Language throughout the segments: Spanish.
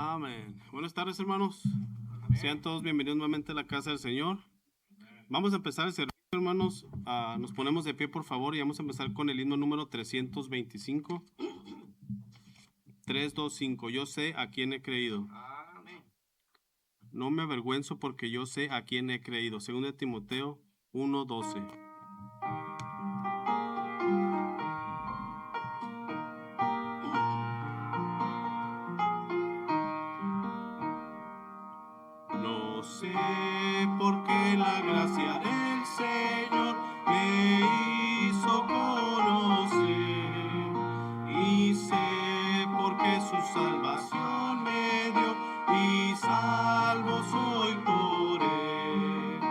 Amén. Buenas tardes, hermanos. Sean todos bienvenidos nuevamente a la casa del Señor. Vamos a empezar el servicio, hermanos. Nos ponemos de pie, por favor, y vamos a empezar con el himno número 325. 325. Yo sé a quién he creído. No me avergüenzo porque yo sé a quién he creído. 2 Timoteo 1:12. No sé por qué la gracia del Señor me hizo conocer, y sé por qué su salvación me dio, y salvo soy por él.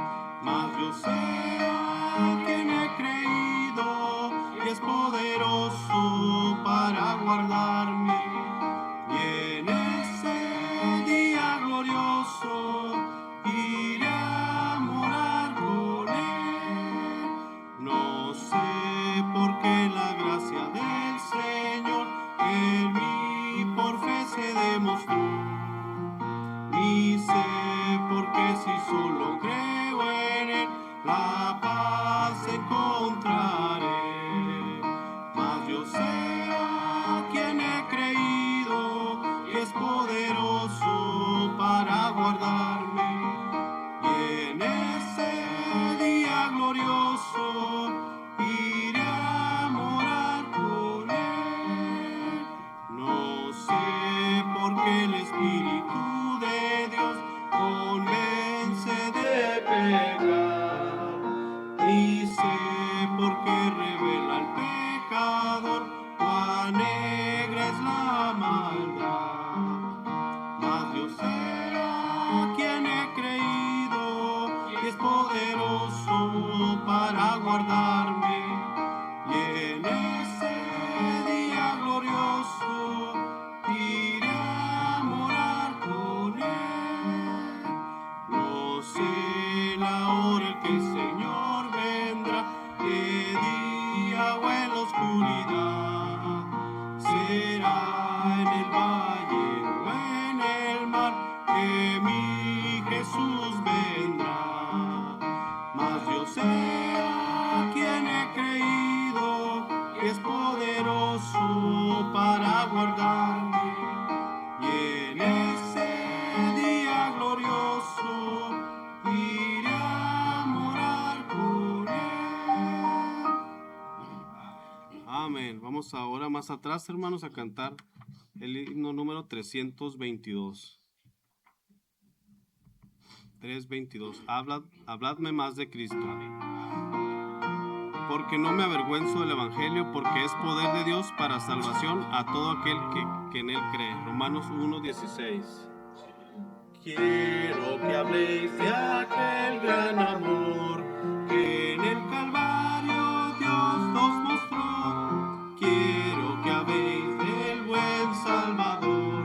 Mas yo sé a quien he creído, y es poderoso para guardarme. Y en ese día glorioso iré a morar con él. No sé por qué la gracia del Señor en mí por fe se demostró, y sé por qué si solo creo en él la paz encontraré. Mas yo sé a quien he creído, y es poderoso para guardarme. Y en ese día glorioso iré a morar con él. No sé por qué el Espíritu de Dios convence de pecar, y sé por qué revela al pecador cuán negra es la maldad. Mas yo sé a quien he creído, y es poderoso para guardarme. Y en ese día glorioso iré a morar con él. No sé la hora en que el Señor vendrá, de día o en la oscuridad. Será en el valle o en el mar que mi Jesús vendrá. Mas yo sé a quien he creído, que es poderoso para guardarme. Y en ese día glorioso iré a morar con él. Amén. Vamos ahora más atrás, hermanos, a cantar el himno número 322. 3:22. Habladme más de Cristo. Porque no me avergüenzo del Evangelio, porque es poder de Dios para salvación a todo aquel que en él cree. Romanos 1:16. Quiero que habléis de aquel gran amor que en el Calvario Dios nos mostró. Quiero que habléis del buen Salvador.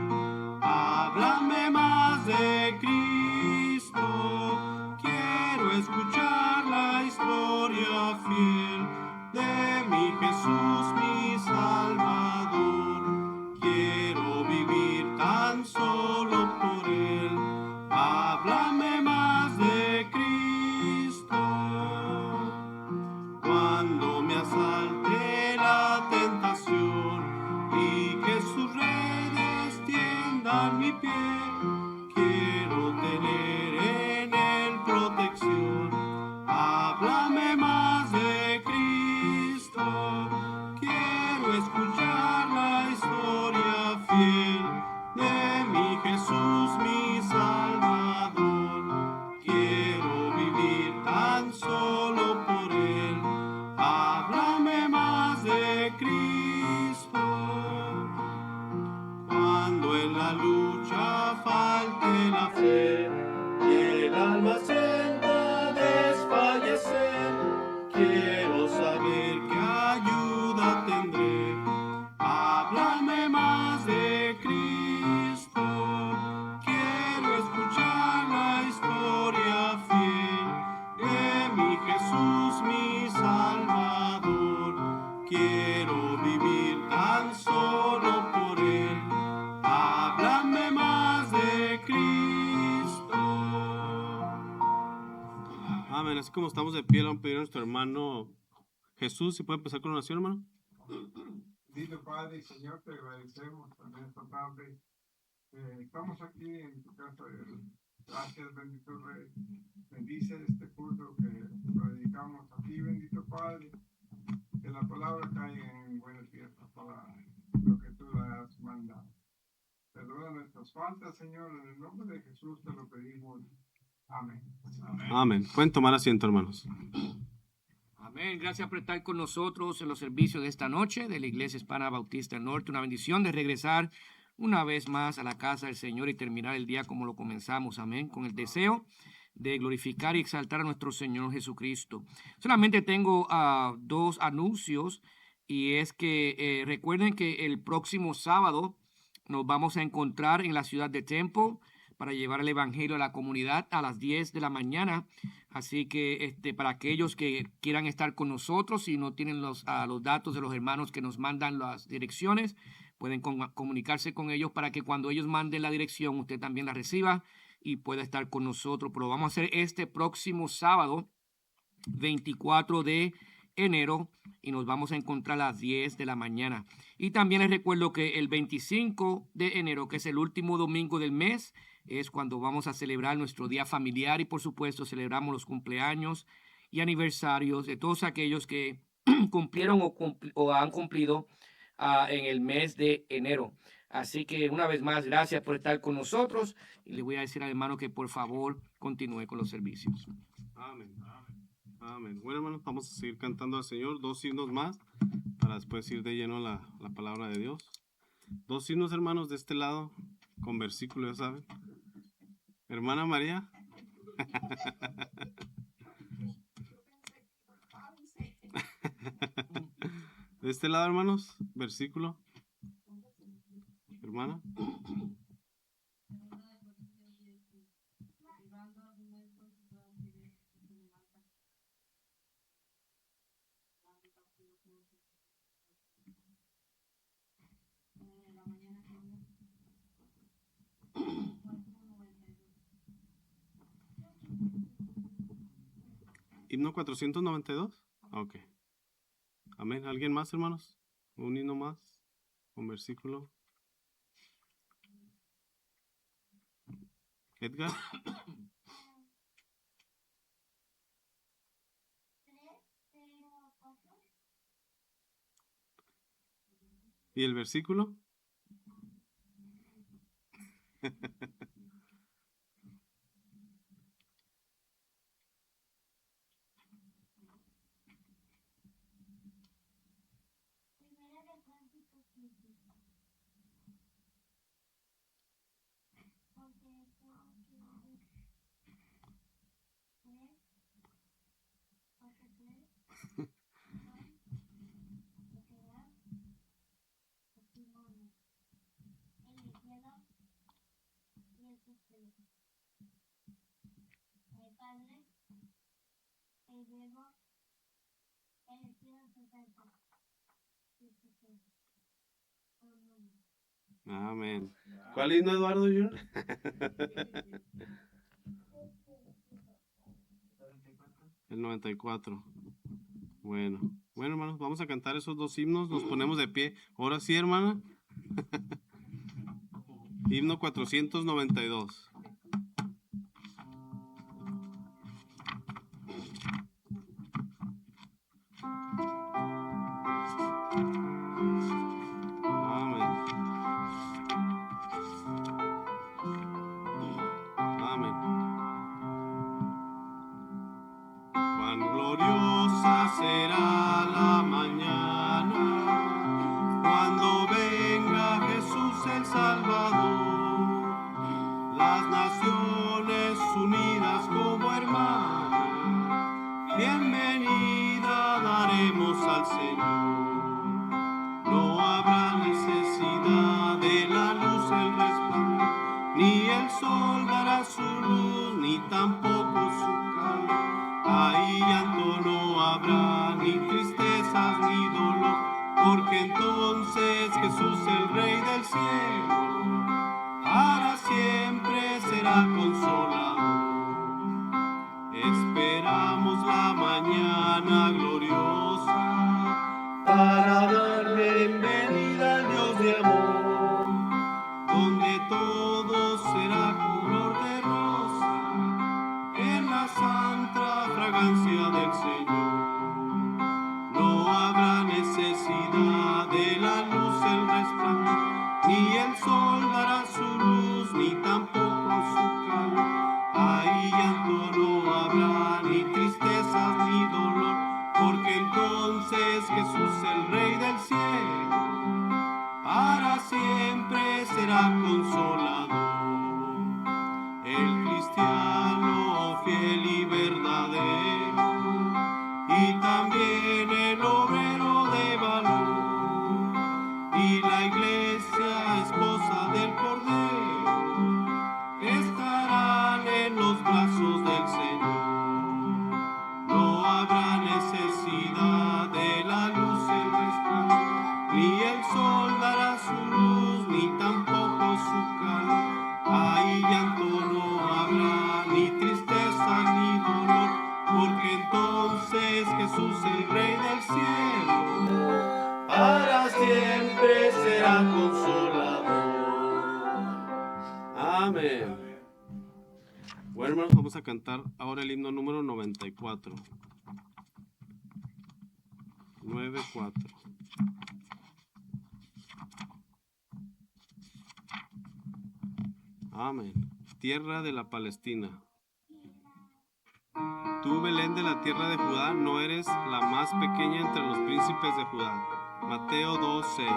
Háblame más de Cristo. Quiero escuchar la historia fiel de mi Jesús, mi Salvador. Quiero vivir tan solo por él. Háblame más de Cristo. Cuando me asalte la tentación y que sus redes tiendan mi pie, quiero tener en él protección. Háblame más de Cristo. Quiero escuchar la historia fiel de mi Jesús, mi Salvador. Quiero vivir tan solo por él. Háblame más de Cristo. Cuando en la lucha falte la fe y el alma sienta desfallecer, quiero saber qué ayuda tendré. Háblame más de Cristo. Quiero escuchar la historia fiel de mi Jesús, mi Salvador. Quiero vivir como estamos de pie, le vamos a pedir a nuestro hermano Jesús, si puede empezar con oración, hermano. Bendito Padre y Señor, te agradecemos en esta tarde. Estamos aquí en tu casa. Gracias, bendito Rey. Bendice este culto que lo dedicamos a ti, bendito Padre. Que la palabra caiga en buena tierra para lo que tú la has mandado. Perdona nuestras faltas, Señor. En el nombre de Jesús te lo pedimos. Amén. Amén. Amén. Pueden tomar asiento, hermanos. Amén. Gracias por estar con nosotros en los servicios de esta noche de la Iglesia Hispana Bautista del Norte. Una bendición de regresar una vez más a la casa del Señor y terminar el día como lo comenzamos. Amén. Con el deseo de glorificar y exaltar a nuestro Señor Jesucristo. Solamente tengo dos anuncios, y es que recuerden que el próximo sábado nos vamos a encontrar en la ciudad de Temple para llevar el evangelio a la comunidad a las 10 de la mañana. Así que para aquellos que quieran estar con nosotros y no tienen los datos de los hermanos que nos mandan las direcciones, pueden comunicarse con ellos para que cuando ellos manden la dirección usted también la reciba y pueda estar con nosotros. Pero vamos a hacer este próximo sábado 24 de enero y nos vamos a encontrar a las 10 de la mañana. Y también les recuerdo que el 25 de enero, que es el último domingo del mes, es cuando vamos a celebrar nuestro día familiar y por supuesto celebramos los cumpleaños y aniversarios de todos aquellos que cumplieron o han cumplido en el mes de enero. Así que una vez más, gracias por estar con nosotros y le voy a decir al hermano que por favor continúe con los servicios. Amén. Amén. Bueno, hermanos, vamos a seguir cantando al Señor. 2 himnos más para después ir de lleno a la palabra de Dios. 2 himnos, hermanos, de este lado con versículo, ya saben. Hermana María. De este lado, hermanos, versículo. Hermana. Himno 492. Ok. Amén. ¿Alguien más, hermanos? Un himno más. Un versículo. Edgar. ¿Y el versículo? Amén. ¿Cuál himno, Eduardo Junior? El 94. Bueno, hermanos, vamos a cantar esos 2 himnos. Nos ponemos de pie. Ahora sí, hermana. Himno 492. Será la mañana cuando venga Jesús el Salvador, las naciones unidas como hermanas, bienvenida daremos al Señor. No habrá necesidad de la luz el resplandor, ni el sol dará su luz, ni tampoco su calor. Ahí llanto no habrá, ni tristezas ni dolor, porque entonces Jesús el Rey del cielo para siempre será consolador. Esperamos la necesidad de la luz el resplandor, ni el sol dará su luz, ni tampoco su calor. Ahí llanto no habrá, ni tristezas ni dolor, porque entonces Jesús, el Rey del cielo, para siempre será consolador. El cristiano fiel y verdadero, y también el obrero de valor, y la iglesia esposa del Cordero, estarán en los brazos del Señor. No habrá necesidad de la luz el resplandor, ni el sol dará su luz, ni tampoco su calor. Ahí llanto no habrá, ni tristeza ni dolor, porque entonces Jesús, el Rey del cielo, para siempre será consolador. Amén. Bueno, hermanos, vamos a cantar ahora el himno número 94. 94. Amén. Tierra de la Palestina. Tú, Belén de la tierra de Judá, no eres la más pequeña entre los príncipes de Judá. Mateo 2:6.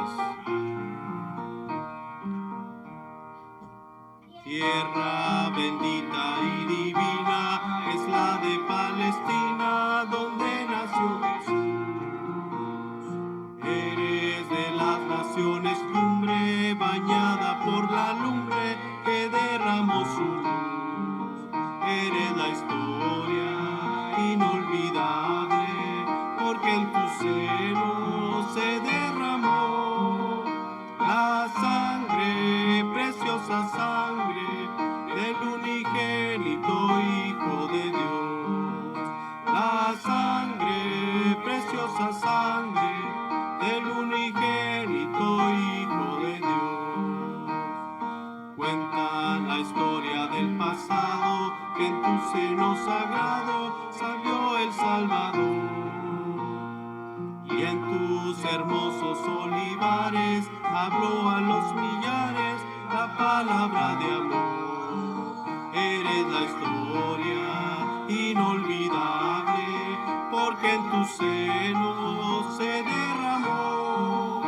Tierra bendita y divina es la de Palestina, donde nació Jesús. Eres de las naciones cumbre, bañada por la lumbre que derramó su luz. Eres la historia inolvidable, porque en tu seno se derramó la sangre, preciosa sangre del unigénito Hijo de Dios. La sangre, preciosa sangre del unigénito Hijo de Dios. Cuentan la historia del pasado, que en tu seno sagrado salió el Salvador. Y en tus hermosos olivares habló a los millares la palabra de amor. Eres la historia inolvidable, porque en tu seno se derramó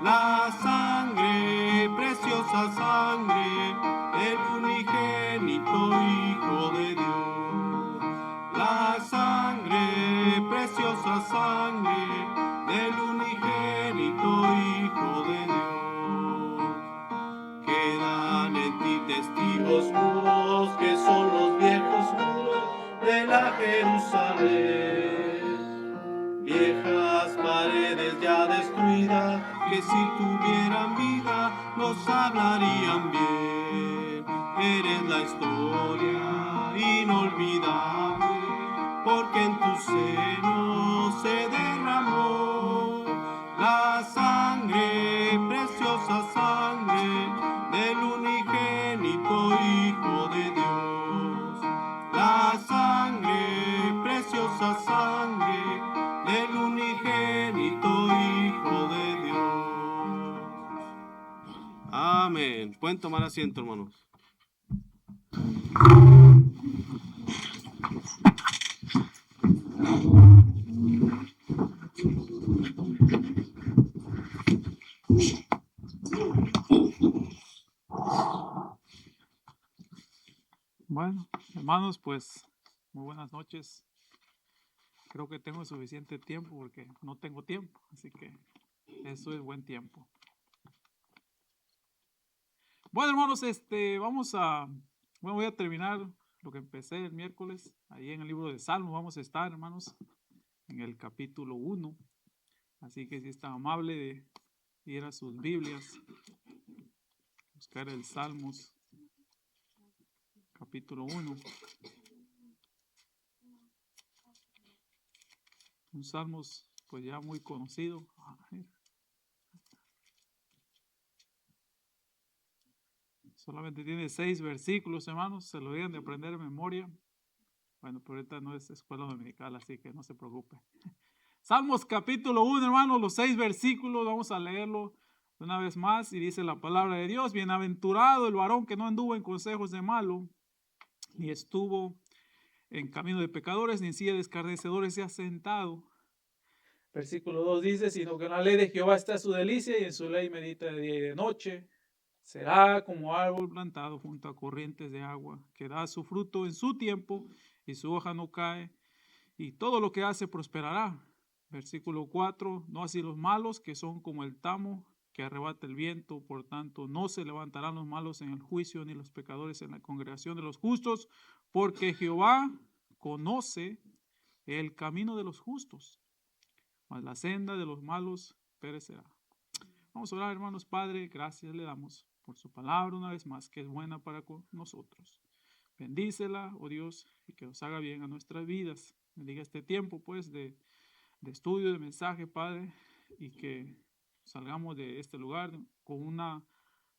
la sangre, preciosa sangre del unigénito Hijo de Dios. La sangre, preciosa sangre del unigénito Hijo de Dios. Quedan en ti testigos mudos, que son los viejos muros de la Jerusalén. Viejas paredes ya destruidas, que si tuvieran vida nos hablarían bien. Eres la historia inolvidable, porque en tu seno se derramó la sangre, preciosa sangre del unigénito Hijo de Dios. La sangre, preciosa sangre del unigénito Hijo de Dios. Amén. Pueden tomar asiento, hermanos. Bueno, hermanos, pues muy buenas noches. Creo que tengo suficiente tiempo porque no tengo tiempo, así que eso es buen tiempo. Bueno, hermanos, voy a terminar lo que empecé el miércoles, ahí en el libro de Salmos. Vamos a estar, hermanos, en el capítulo 1. Así que si es tan amable de ir a sus Biblias, buscar el Salmos, capítulo 1. Un Salmos pues ya muy conocido. Solamente tiene 6 versículos, hermanos. Se lo deben de aprender de memoria. Bueno, pero ahorita no es escuela dominical, así que no se preocupe. Salmos capítulo 1, hermanos, los 6 versículos, vamos a leerlo una vez más y dice la palabra de Dios: bienaventurado el varón que no anduvo en consejos de malo, ni estuvo en camino de pecadores, ni en silla de escarnecedores se ha sentado. Versículo 2 dice: sino que en la ley de Jehová está su delicia, y en su ley medita de día y de noche. Será como árbol plantado junto a corrientes de agua, que da su fruto en su tiempo, y su hoja no cae, y todo lo que hace prosperará. Versículo 4, no así los malos, que son como el tamo que arrebata el viento. Por tanto, no se levantarán los malos en el juicio, ni los pecadores en la congregación de los justos, porque Jehová conoce el camino de los justos, mas la senda de los malos perecerá. Vamos a orar, hermanos. Padre, gracias le damos por su palabra una vez más, que es buena para nosotros. Bendícela, oh Dios, y que nos haga bien a nuestras vidas. Bendiga este tiempo, pues, de estudio, de mensaje, Padre, y que salgamos de este lugar con una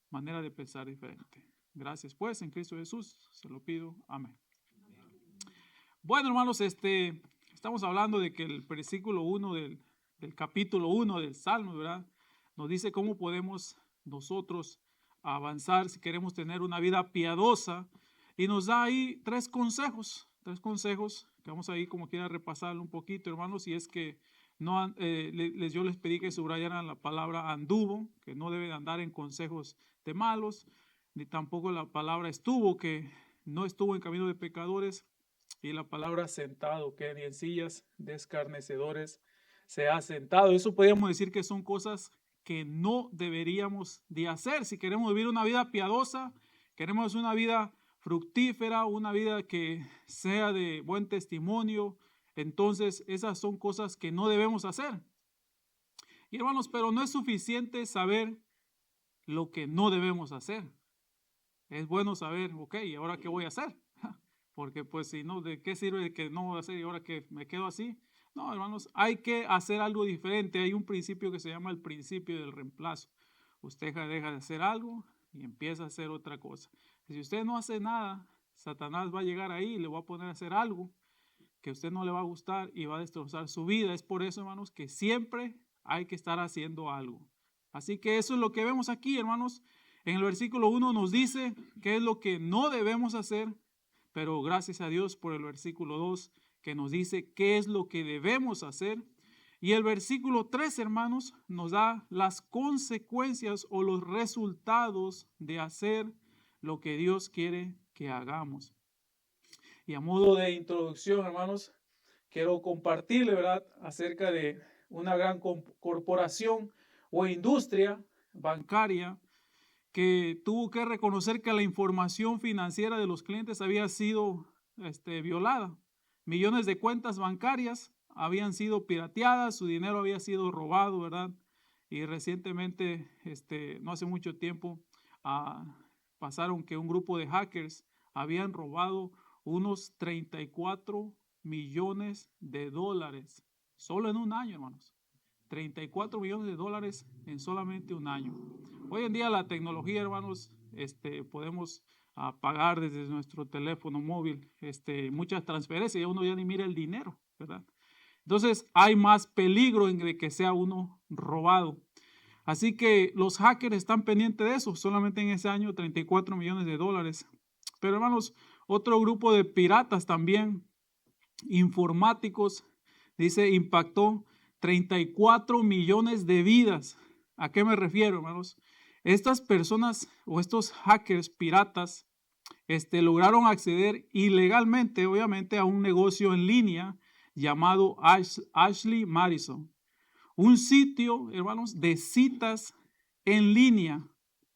manera de pensar diferente. Gracias, pues, en Cristo Jesús, se lo pido. Amén. Bueno, hermanos, estamos hablando de que el versículo 1 del capítulo 1 del Salmo, ¿verdad?, nos dice cómo podemos nosotros avanzar si queremos tener una vida piadosa, y nos da ahí tres consejos que vamos a ir como quiera repasarlo un poquito, hermanos. Y es que no, yo les pedí que subrayaran la palabra anduvo, que no deben andar en consejos de malos, ni tampoco la palabra estuvo, que no estuvo en camino de pecadores, y la palabra sentado, que ni en sillas de escarnecedores se ha sentado. Eso podríamos decir que son cosas que no deberíamos de hacer si queremos vivir una vida piadosa, queremos una vida fructífera, una vida que sea de buen testimonio. Entonces esas son cosas que no debemos hacer. Y hermanos, pero no es suficiente saber lo que no debemos hacer. Es bueno saber, ok, ¿y ahora qué voy a hacer? Porque pues si no, ¿de qué sirve que no voy a hacer y ahora que me quedo así? No, hermanos, hay que hacer algo diferente. Hay un principio que se llama el principio del reemplazo. Usted deja de hacer algo y empieza a hacer otra cosa. Si usted no hace nada, Satanás va a llegar ahí y le va a poner a hacer algo que a usted no le va a gustar y va a destrozar su vida. Es por eso, hermanos, que siempre hay que estar haciendo algo. Así que eso es lo que vemos aquí, hermanos. En el versículo 1 nos dice qué es lo que no debemos hacer, pero gracias a Dios por el versículo 2 que nos dice qué es lo que debemos hacer. Y el versículo 3, hermanos, nos da las consecuencias o los resultados de hacer lo que Dios quiere que hagamos. Y a modo de introducción, hermanos, quiero compartirle, ¿verdad?, acerca de una gran corporación o industria bancaria que tuvo que reconocer que la información financiera de los clientes había sido violada. Millones de cuentas bancarias habían sido pirateadas, su dinero había sido robado, ¿verdad? Y recientemente, no hace mucho tiempo, pasaron que un grupo de hackers habían robado unos 34 millones de dólares, solo en un año, hermanos. 34 millones de dólares en solamente un año. Hoy en día la tecnología, hermanos, podemos pagar desde nuestro teléfono móvil muchas transferencias y uno ya ni mira el dinero, ¿verdad? Entonces hay más peligro en de que sea uno robado. Así que los hackers están pendientes de eso. Solamente en ese año 34 millones de dólares. Pero hermanos, otro grupo de piratas también, informáticos, dice, impactó 34 millones de vidas. ¿A qué me refiero, hermanos? Estas personas o estos hackers piratas lograron acceder ilegalmente, obviamente, a un negocio en línea llamado Ashley Madison. Un sitio, hermanos, de citas en línea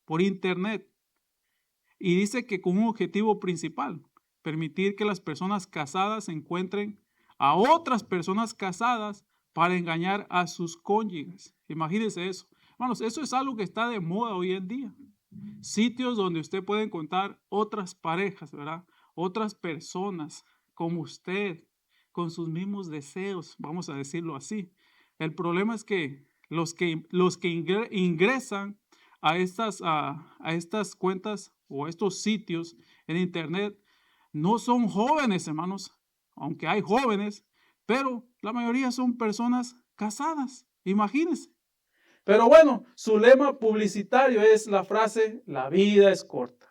por internet. Y dice que con un objetivo principal, permitir que las personas casadas encuentren a otras personas casadas para engañar a sus cónyuges. Imagínense eso. Hermanos, eso es algo que está de moda hoy en día. Sitios donde usted puede encontrar otras parejas, ¿verdad? Otras personas como usted, con sus mismos deseos, vamos a decirlo así. El problema es que los que ingresan a estas cuentas o a estos sitios en internet no son jóvenes, hermanos, aunque hay jóvenes, pero la mayoría son personas casadas, imagínense. Pero bueno, su lema publicitario es la frase, la vida es corta.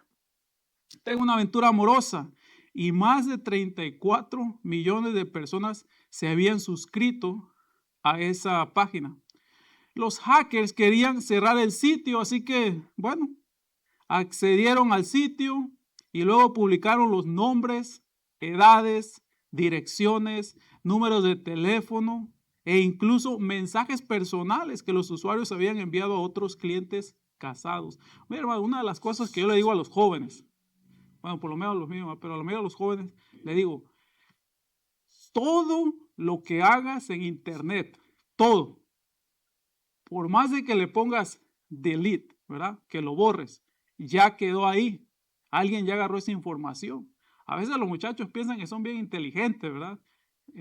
Tengo una aventura amorosa y más de 34 millones de personas se habían suscrito a esa página. Los hackers querían cerrar el sitio, así que, bueno, accedieron al sitio y luego publicaron los nombres, edades, direcciones, números de teléfono e incluso mensajes personales que los usuarios habían enviado a otros clientes casados. Mira, hermano, una de las cosas que yo le digo a los jóvenes, bueno, por lo menos a los míos, pero a lo menos a los jóvenes, le digo, todo lo que hagas en internet, todo, por más de que le pongas delete, ¿verdad? Que lo borres, ya quedó ahí. Alguien ya agarró esa información. A veces los muchachos piensan que son bien inteligentes, ¿verdad?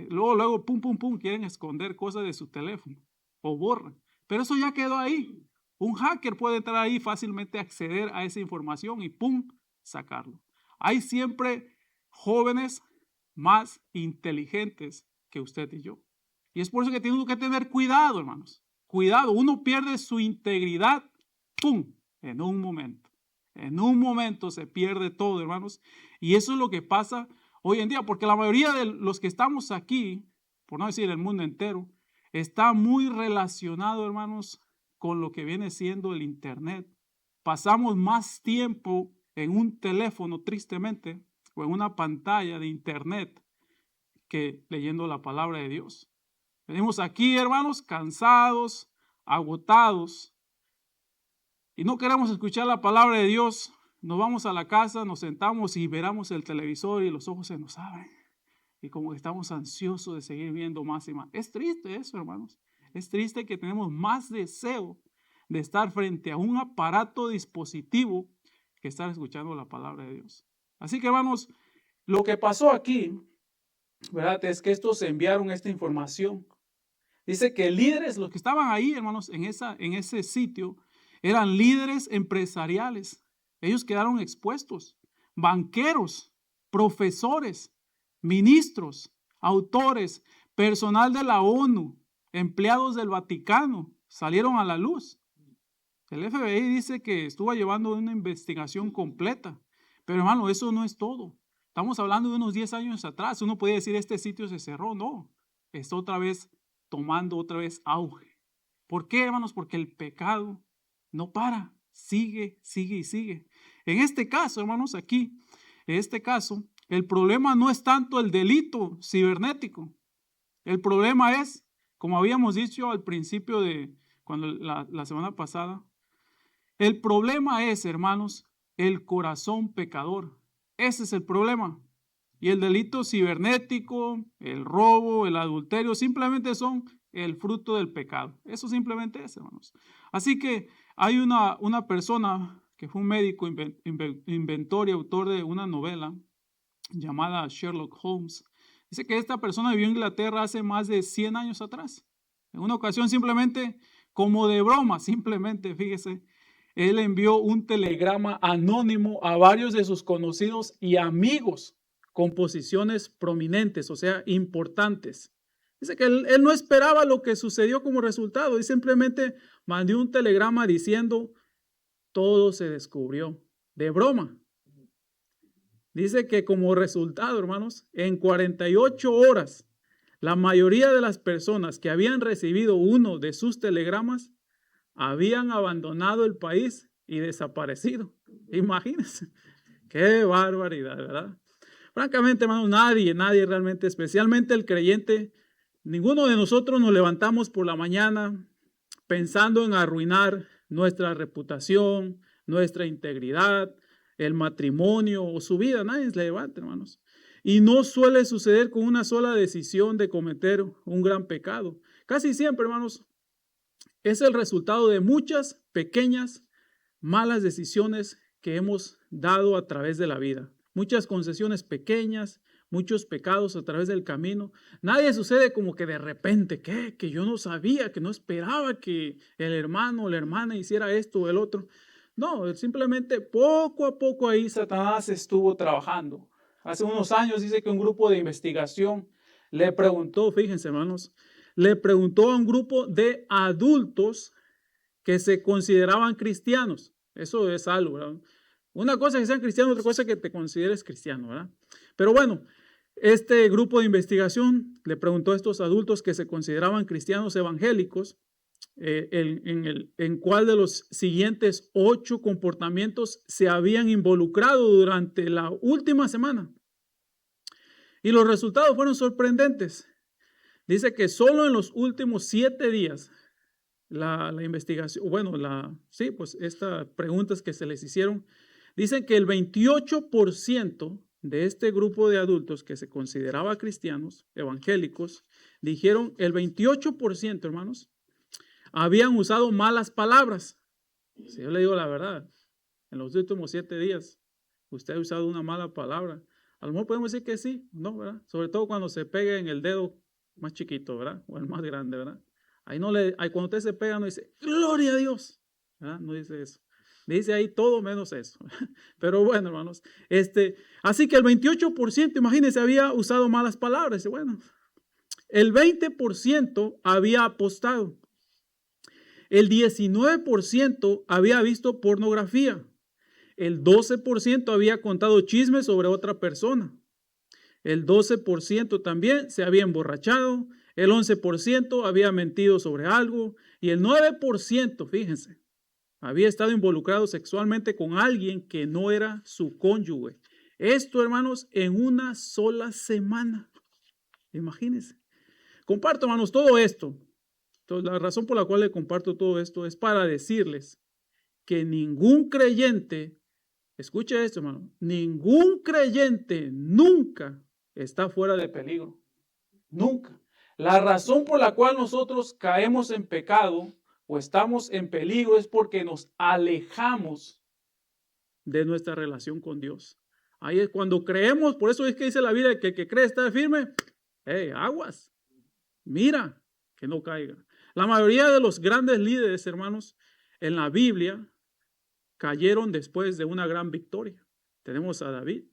Luego, pum, pum, pum, quieren esconder cosas de su teléfono o borran. Pero eso ya quedó ahí. Un hacker puede entrar ahí fácilmente, acceder a esa información y pum, sacarlo. Hay siempre jóvenes más inteligentes que usted y yo. Y es por eso que tenemos que tener cuidado, hermanos. Cuidado, uno pierde su integridad, ¡pum!, en un momento. En un momento se pierde todo, hermanos. Y eso es lo que pasa hoy en día, porque la mayoría de los que estamos aquí, por no decir el mundo entero, está muy relacionado, hermanos, con lo que viene siendo el internet. Pasamos más tiempo en un teléfono, tristemente, o en una pantalla de internet que leyendo la palabra de Dios. Venimos aquí, hermanos, cansados, agotados, y no queremos escuchar la palabra de Dios. Nos vamos a la casa, nos sentamos y veramos el televisor y los ojos se nos abren. Y como que estamos ansiosos de seguir viendo más y más. Es triste eso, hermanos. Es triste que tenemos más deseo de estar frente a un aparato dispositivo que estar escuchando la palabra de Dios. Así que, hermanos, lo que pasó aquí, ¿verdad?, es que estos enviaron esta información. Dice que líderes, los que estaban ahí, hermanos, en ese sitio, eran líderes empresariales. Ellos quedaron expuestos. Banqueros, profesores, ministros, autores, personal de la ONU, empleados del Vaticano, salieron a la luz. El FBI dice que estuvo llevando una investigación completa. Pero hermano, eso no es todo. Estamos hablando de unos 10 años atrás. Uno puede decir, este sitio se cerró. No, está otra vez tomando otra vez auge. ¿Por qué, hermanos? Porque el pecado no para, sigue, sigue y sigue. En este caso, hermanos, aquí, en este caso, el problema no es tanto el delito cibernético. El problema es, como habíamos dicho al principio de cuando la semana pasada, el problema es, hermanos, el corazón pecador. Ese es el problema. Y el delito cibernético, el robo, el adulterio, simplemente son el fruto del pecado. Eso simplemente es, hermanos. Así que hay una persona que fue un médico, inventor y autor de una novela llamada Sherlock Holmes. Dice que esta persona vivió en Inglaterra hace más de 100 años atrás. En una ocasión simplemente, como de broma, simplemente, fíjese, él envió un telegrama anónimo a varios de sus conocidos y amigos con posiciones prominentes, o sea, importantes. Dice que él no esperaba lo que sucedió como resultado y simplemente mandó un telegrama diciendo, todo se descubrió, de broma. Dice que como resultado, hermanos, en 48 horas, la mayoría de las personas que habían recibido uno de sus telegramas habían abandonado el país y desaparecido. Imagínense, qué barbaridad, ¿verdad? Francamente, hermano, nadie realmente, especialmente el creyente, ninguno de nosotros nos levantamos por la mañana pensando en arruinar nuestra reputación, nuestra integridad, el matrimonio o su vida. Nadie se levanta, hermanos. Y no suele suceder con una sola decisión de cometer un gran pecado. Casi siempre, hermanos, es el resultado de muchas pequeñas malas decisiones que hemos dado a través de la vida. Muchas concesiones pequeñas, muchos pecados a través del camino. Nadie sucede como que de repente, que yo no sabía, que no esperaba que el hermano o la hermana hiciera esto o el otro. No, simplemente poco a poco ahí Satanás estuvo trabajando. Hace unos años dice que un grupo de investigación le preguntó, fíjense hermanos, le preguntó a un grupo de adultos que se consideraban cristianos. Eso es algo, ¿verdad? Una cosa es que sean cristianos, otra cosa es que te consideres cristiano, ¿verdad? Pero bueno, este grupo de investigación le preguntó a estos adultos que se consideraban cristianos evangélicos en cuál de los siguientes 8 comportamientos se habían involucrado durante la última semana. Y los resultados fueron sorprendentes. Dice que solo en los últimos 7 días, la investigación, bueno, pues estas preguntas que se les hicieron, dicen que el 28% de este grupo de adultos que se consideraba cristianos, evangélicos, dijeron el 28%, hermanos, habían usado malas palabras. Si yo le digo la verdad, en los últimos 7 días, usted ha usado una mala palabra. A lo mejor podemos decir que sí, ¿no? ¿Verdad? Sobre todo cuando se pega en el dedo más chiquito, ¿verdad? O el más grande, ¿verdad? Ahí cuando usted se pega no dice, gloria a Dios, ¿verdad? No dice eso. Dice ahí todo menos eso. Pero bueno, hermanos, así que el 28%, imagínense, había usado malas palabras. Dice, bueno, el 20% había apostado. El 19% había visto pornografía. El 12% había contado chismes sobre otra persona. El 12% también se había emborrachado. El 11% había mentido sobre algo. Y el 9%, fíjense, había estado involucrado sexualmente con alguien que no era su cónyuge. Esto, hermanos, en una sola semana. Imagínense. Comparto, hermanos, todo esto. Entonces, la razón por la cual le comparto todo esto es para decirles que ningún creyente, escuche esto, hermano, ningún creyente nunca está fuera de peligro. Nunca. La razón por la cual nosotros caemos en pecado o estamos en peligro es porque nos alejamos de nuestra relación con Dios. Ahí es cuando creemos, por eso es que dice la Biblia que el que cree está firme, aguas, mira que no caiga. La mayoría de los grandes líderes, hermanos, en la Biblia cayeron después de una gran victoria. Tenemos a David,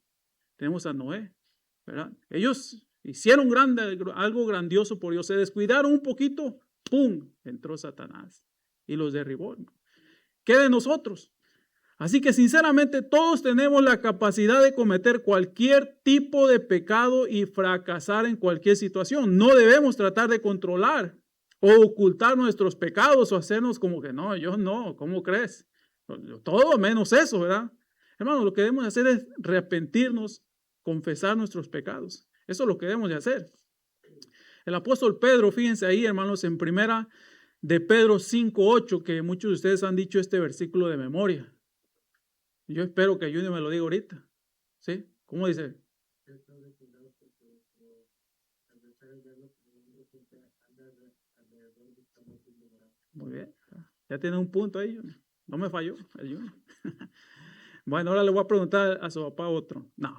tenemos a Noé, ¿verdad? Ellos hicieron algo grandioso por Dios, se descuidaron un poquito, ¡pum!, entró Satanás y los derribó. ¿Qué de nosotros? Así que sinceramente todos tenemos la capacidad de cometer cualquier tipo de pecado y fracasar en cualquier situación. No debemos tratar de controlar o ocultar nuestros pecados o hacernos como que no, yo no, ¿cómo crees? Todo menos eso, ¿verdad? Hermanos, lo que debemos hacer es arrepentirnos, confesar nuestros pecados. Eso es lo que debemos de hacer. El apóstol Pedro, fíjense ahí, hermanos, en primera de Pedro 5:8, que muchos de ustedes han dicho este versículo de memoria. Yo espero que Junior me lo diga ahorita. ¿Sí? ¿Cómo dice? Muy bien. Ya tiene un punto ahí, Junior. No me falló el Junior. Bueno, ahora le voy a preguntar a su papá otro. No.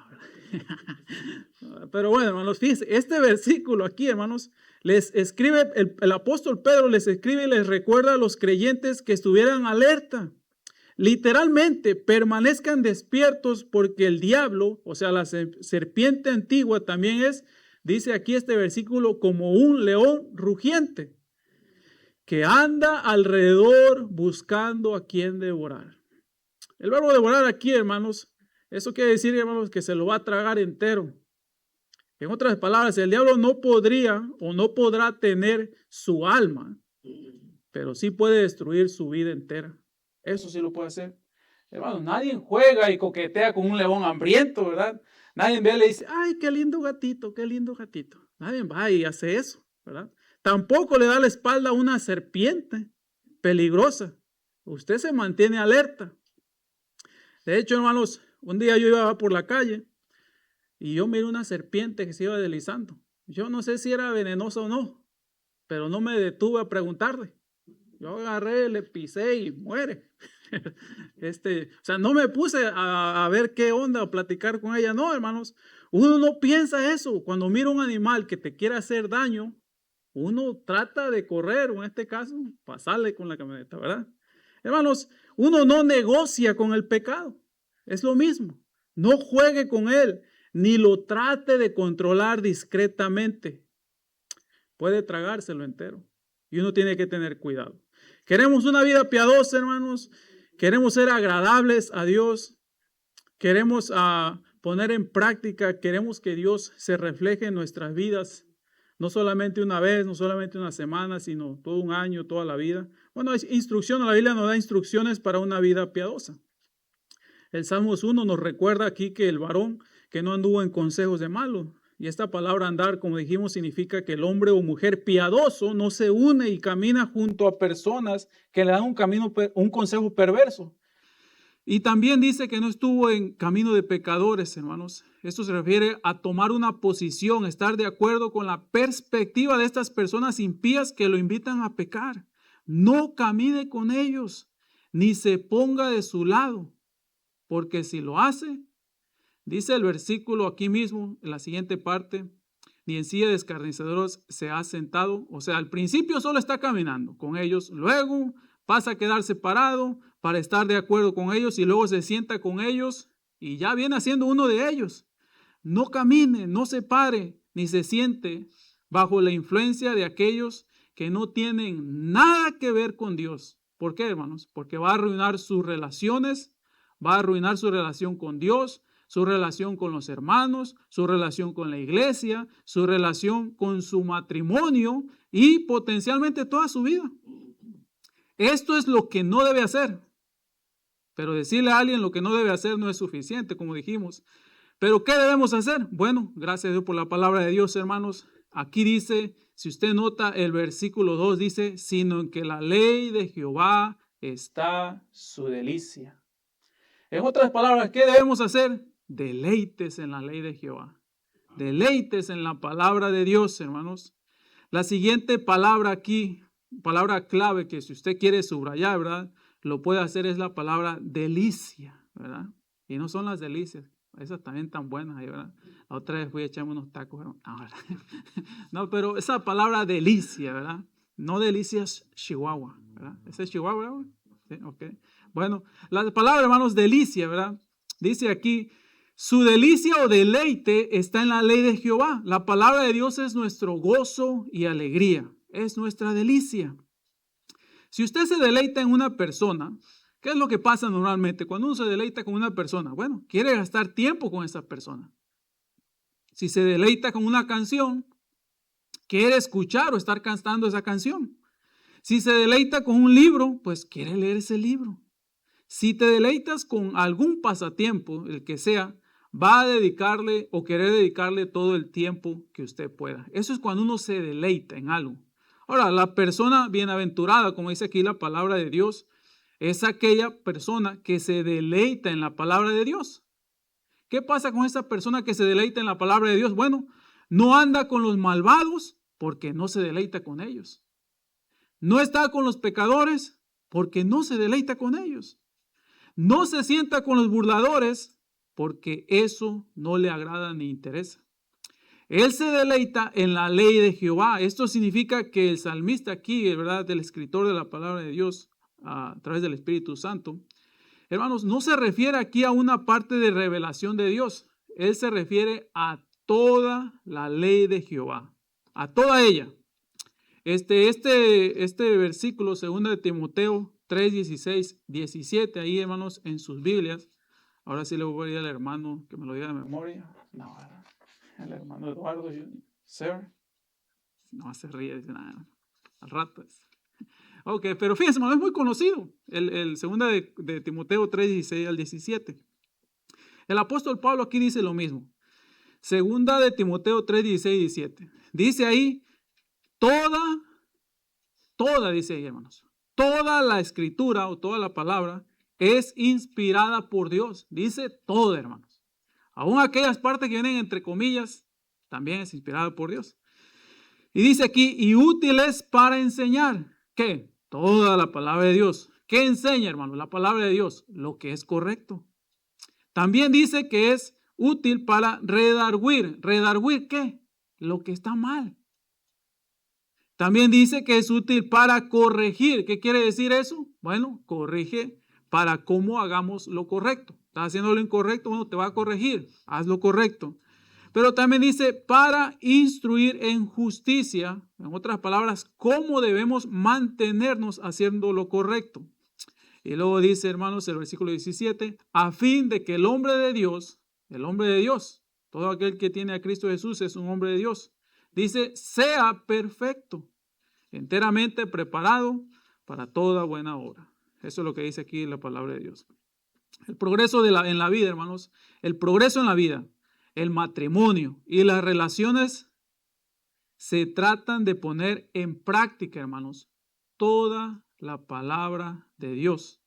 Pero bueno, hermanos, fíjense, este versículo aquí, hermanos, les escribe, el apóstol Pedro les escribe y les recuerda a los creyentes que estuvieran alerta. Literalmente, permanezcan despiertos porque el diablo, o sea, la serpiente antigua también es, dice aquí este versículo, como un león rugiente que anda alrededor buscando a quien devorar. El verbo devorar aquí, hermanos, eso quiere decir, hermanos, que se lo va a tragar entero. En otras palabras, el diablo no podría o no podrá tener su alma, pero sí puede destruir su vida entera. Eso sí lo puede hacer. Hermano, nadie juega y coquetea con un león hambriento, ¿verdad? Nadie ve y le dice, ay, qué lindo gatito, qué lindo gatito. Nadie va y hace eso, ¿verdad? Tampoco le da la espalda a una serpiente peligrosa. Usted se mantiene alerta. De hecho, hermanos, un día yo iba por la calle y yo miré una serpiente que se iba deslizando. Yo no sé si era venenosa o no, pero no me detuve a preguntarle. Yo agarré, le pisé y muere. O sea, no me puse a ver qué onda, a platicar con ella. No, hermanos, uno no piensa eso. Cuando mira un animal que te quiere hacer daño, uno trata de correr, o en este caso, pasarle con la camioneta, ¿verdad? Hermanos, uno no negocia con el pecado. Es lo mismo. No juegue con él, ni lo trate de controlar discretamente. puede tragárselo entero. Y uno tiene que tener cuidado. Queremos una vida piadosa, hermanos. Queremos ser agradables a Dios. Queremos poner en práctica, queremos que Dios se refleje en nuestras vidas. No solamente una vez, no solamente una semana, sino todo un año, toda la vida. Bueno, es instrucción, la Biblia nos da instrucciones para una vida piadosa. El Salmos 1 nos recuerda aquí que el varón que no anduvo en consejos de malo. Y esta palabra andar, como dijimos, significa que el hombre o mujer piadoso no se une y camina junto a personas que le dan un consejo perverso. Y también dice que no estuvo en camino de pecadores, hermanos. Esto se refiere a tomar una posición, estar de acuerdo con la perspectiva de estas personas impías que lo invitan a pecar. No camine con ellos, ni se ponga de su lado, porque si lo hace, dice el versículo aquí mismo, en la siguiente parte, ni en silla de escarnecedores se ha sentado. O sea, al principio solo está caminando con ellos, luego pasa a quedar separado para estar de acuerdo con ellos y luego se sienta con ellos y ya viene siendo uno de ellos. No camine, no se pare, ni se siente bajo la influencia de aquellos que no tienen nada que ver con Dios. ¿Por qué, hermanos? Porque va a arruinar sus relaciones, va a arruinar su relación con Dios, su relación con los hermanos, su relación con la iglesia, su relación con su matrimonio y potencialmente toda su vida. Esto es lo que no debe hacer. Pero decirle a alguien lo que no debe hacer no es suficiente, como dijimos. ¿Pero qué debemos hacer? Bueno, gracias a Dios por la palabra de Dios, hermanos. Aquí dice, si usted nota el versículo 2, dice, sino en que la ley de Jehová está su delicia. En otras palabras, ¿qué debemos hacer? Deleites en la ley de Jehová. Deleites en la palabra de Dios, hermanos. La siguiente palabra aquí, palabra clave que si usted quiere subrayar, ¿verdad? Lo puede hacer es la palabra delicia, ¿verdad? Y no son las delicias, esas también tan buenas, ¿verdad? La otra vez fui a echarme unos tacos, ¿verdad? No, pero esa palabra delicia, ¿verdad? No delicias Chihuahua, ¿verdad? ¿Ese es Chihuahua, ¿verdad? Sí, ok. Bueno, la palabra, hermanos, delicia, ¿verdad? Dice aquí, su delicia o deleite está en la ley de Jehová. La palabra de Dios es nuestro gozo y alegría, es nuestra delicia. Si usted se deleita en una persona, ¿qué es lo que pasa normalmente cuando uno se deleita con una persona? Bueno, quiere gastar tiempo con esa persona. Si se deleita con una canción, quiere escuchar o estar cantando esa canción. Si se deleita con un libro, pues quiere leer ese libro. Si te deleitas con algún pasatiempo, el que sea, va a dedicarle o querer dedicarle todo el tiempo que usted pueda. Eso es cuando uno se deleita en algo. Ahora, la persona bienaventurada, como dice aquí la palabra de Dios, es aquella persona que se deleita en la palabra de Dios. ¿Qué pasa con esa persona que se deleita en la palabra de Dios? Bueno, no anda con los malvados porque no se deleita con ellos. No está con los pecadores porque no se deleita con ellos. No se sienta con los burladores porque eso no le agrada ni interesa. Él se deleita en la ley de Jehová. Esto significa que el salmista aquí, ¿verdad? El escritor de la palabra de Dios a través del Espíritu Santo, hermanos, no se refiere aquí a una parte de revelación de Dios. Él se refiere a toda la ley de Jehová, a toda ella. Este versículo, 2 de Timoteo 3, 16, 17, ahí, hermanos, en sus Biblias. Ahora sí le voy a pedir al hermano que me lo diga de memoria. No, el hermano Eduardo, sir. No, se ríe, dice nada. Al rato. Ok, pero fíjense, hermano, es muy conocido. El 2 de Timoteo 3, 16 al 17. El apóstol Pablo aquí dice lo mismo. 2 de Timoteo 3, 16 y 17. Dice ahí, toda, dice ahí, hermanos, toda la escritura o toda la palabra es inspirada por Dios. Dice toda, hermanos. Aún aquellas partes que vienen entre comillas, también es inspirada por Dios. Y dice aquí, y útiles para enseñar. ¿Qué? Toda la palabra de Dios. ¿Qué enseña, hermano? La palabra de Dios, lo que es correcto. También dice que es útil para redarguir. ¿Redarguir qué? Lo que está mal. También dice que es útil para corregir. ¿Qué quiere decir eso? Bueno, corrige para cómo hagamos lo correcto. Estás haciendo lo incorrecto, bueno, te va a corregir. Haz lo correcto. Pero también dice para instruir en justicia, en otras palabras, cómo debemos mantenernos haciendo lo correcto. Y luego dice, hermanos, el versículo 17, a fin de que el hombre de Dios, todo aquel que tiene a Cristo Jesús es un hombre de Dios, dice, sea perfecto, enteramente preparado para toda buena obra. Eso es lo que dice aquí la palabra de Dios. El progreso en la vida, hermanos, el progreso en la vida, el matrimonio y las relaciones se tratan de poner en práctica, hermanos, toda la palabra de Dios.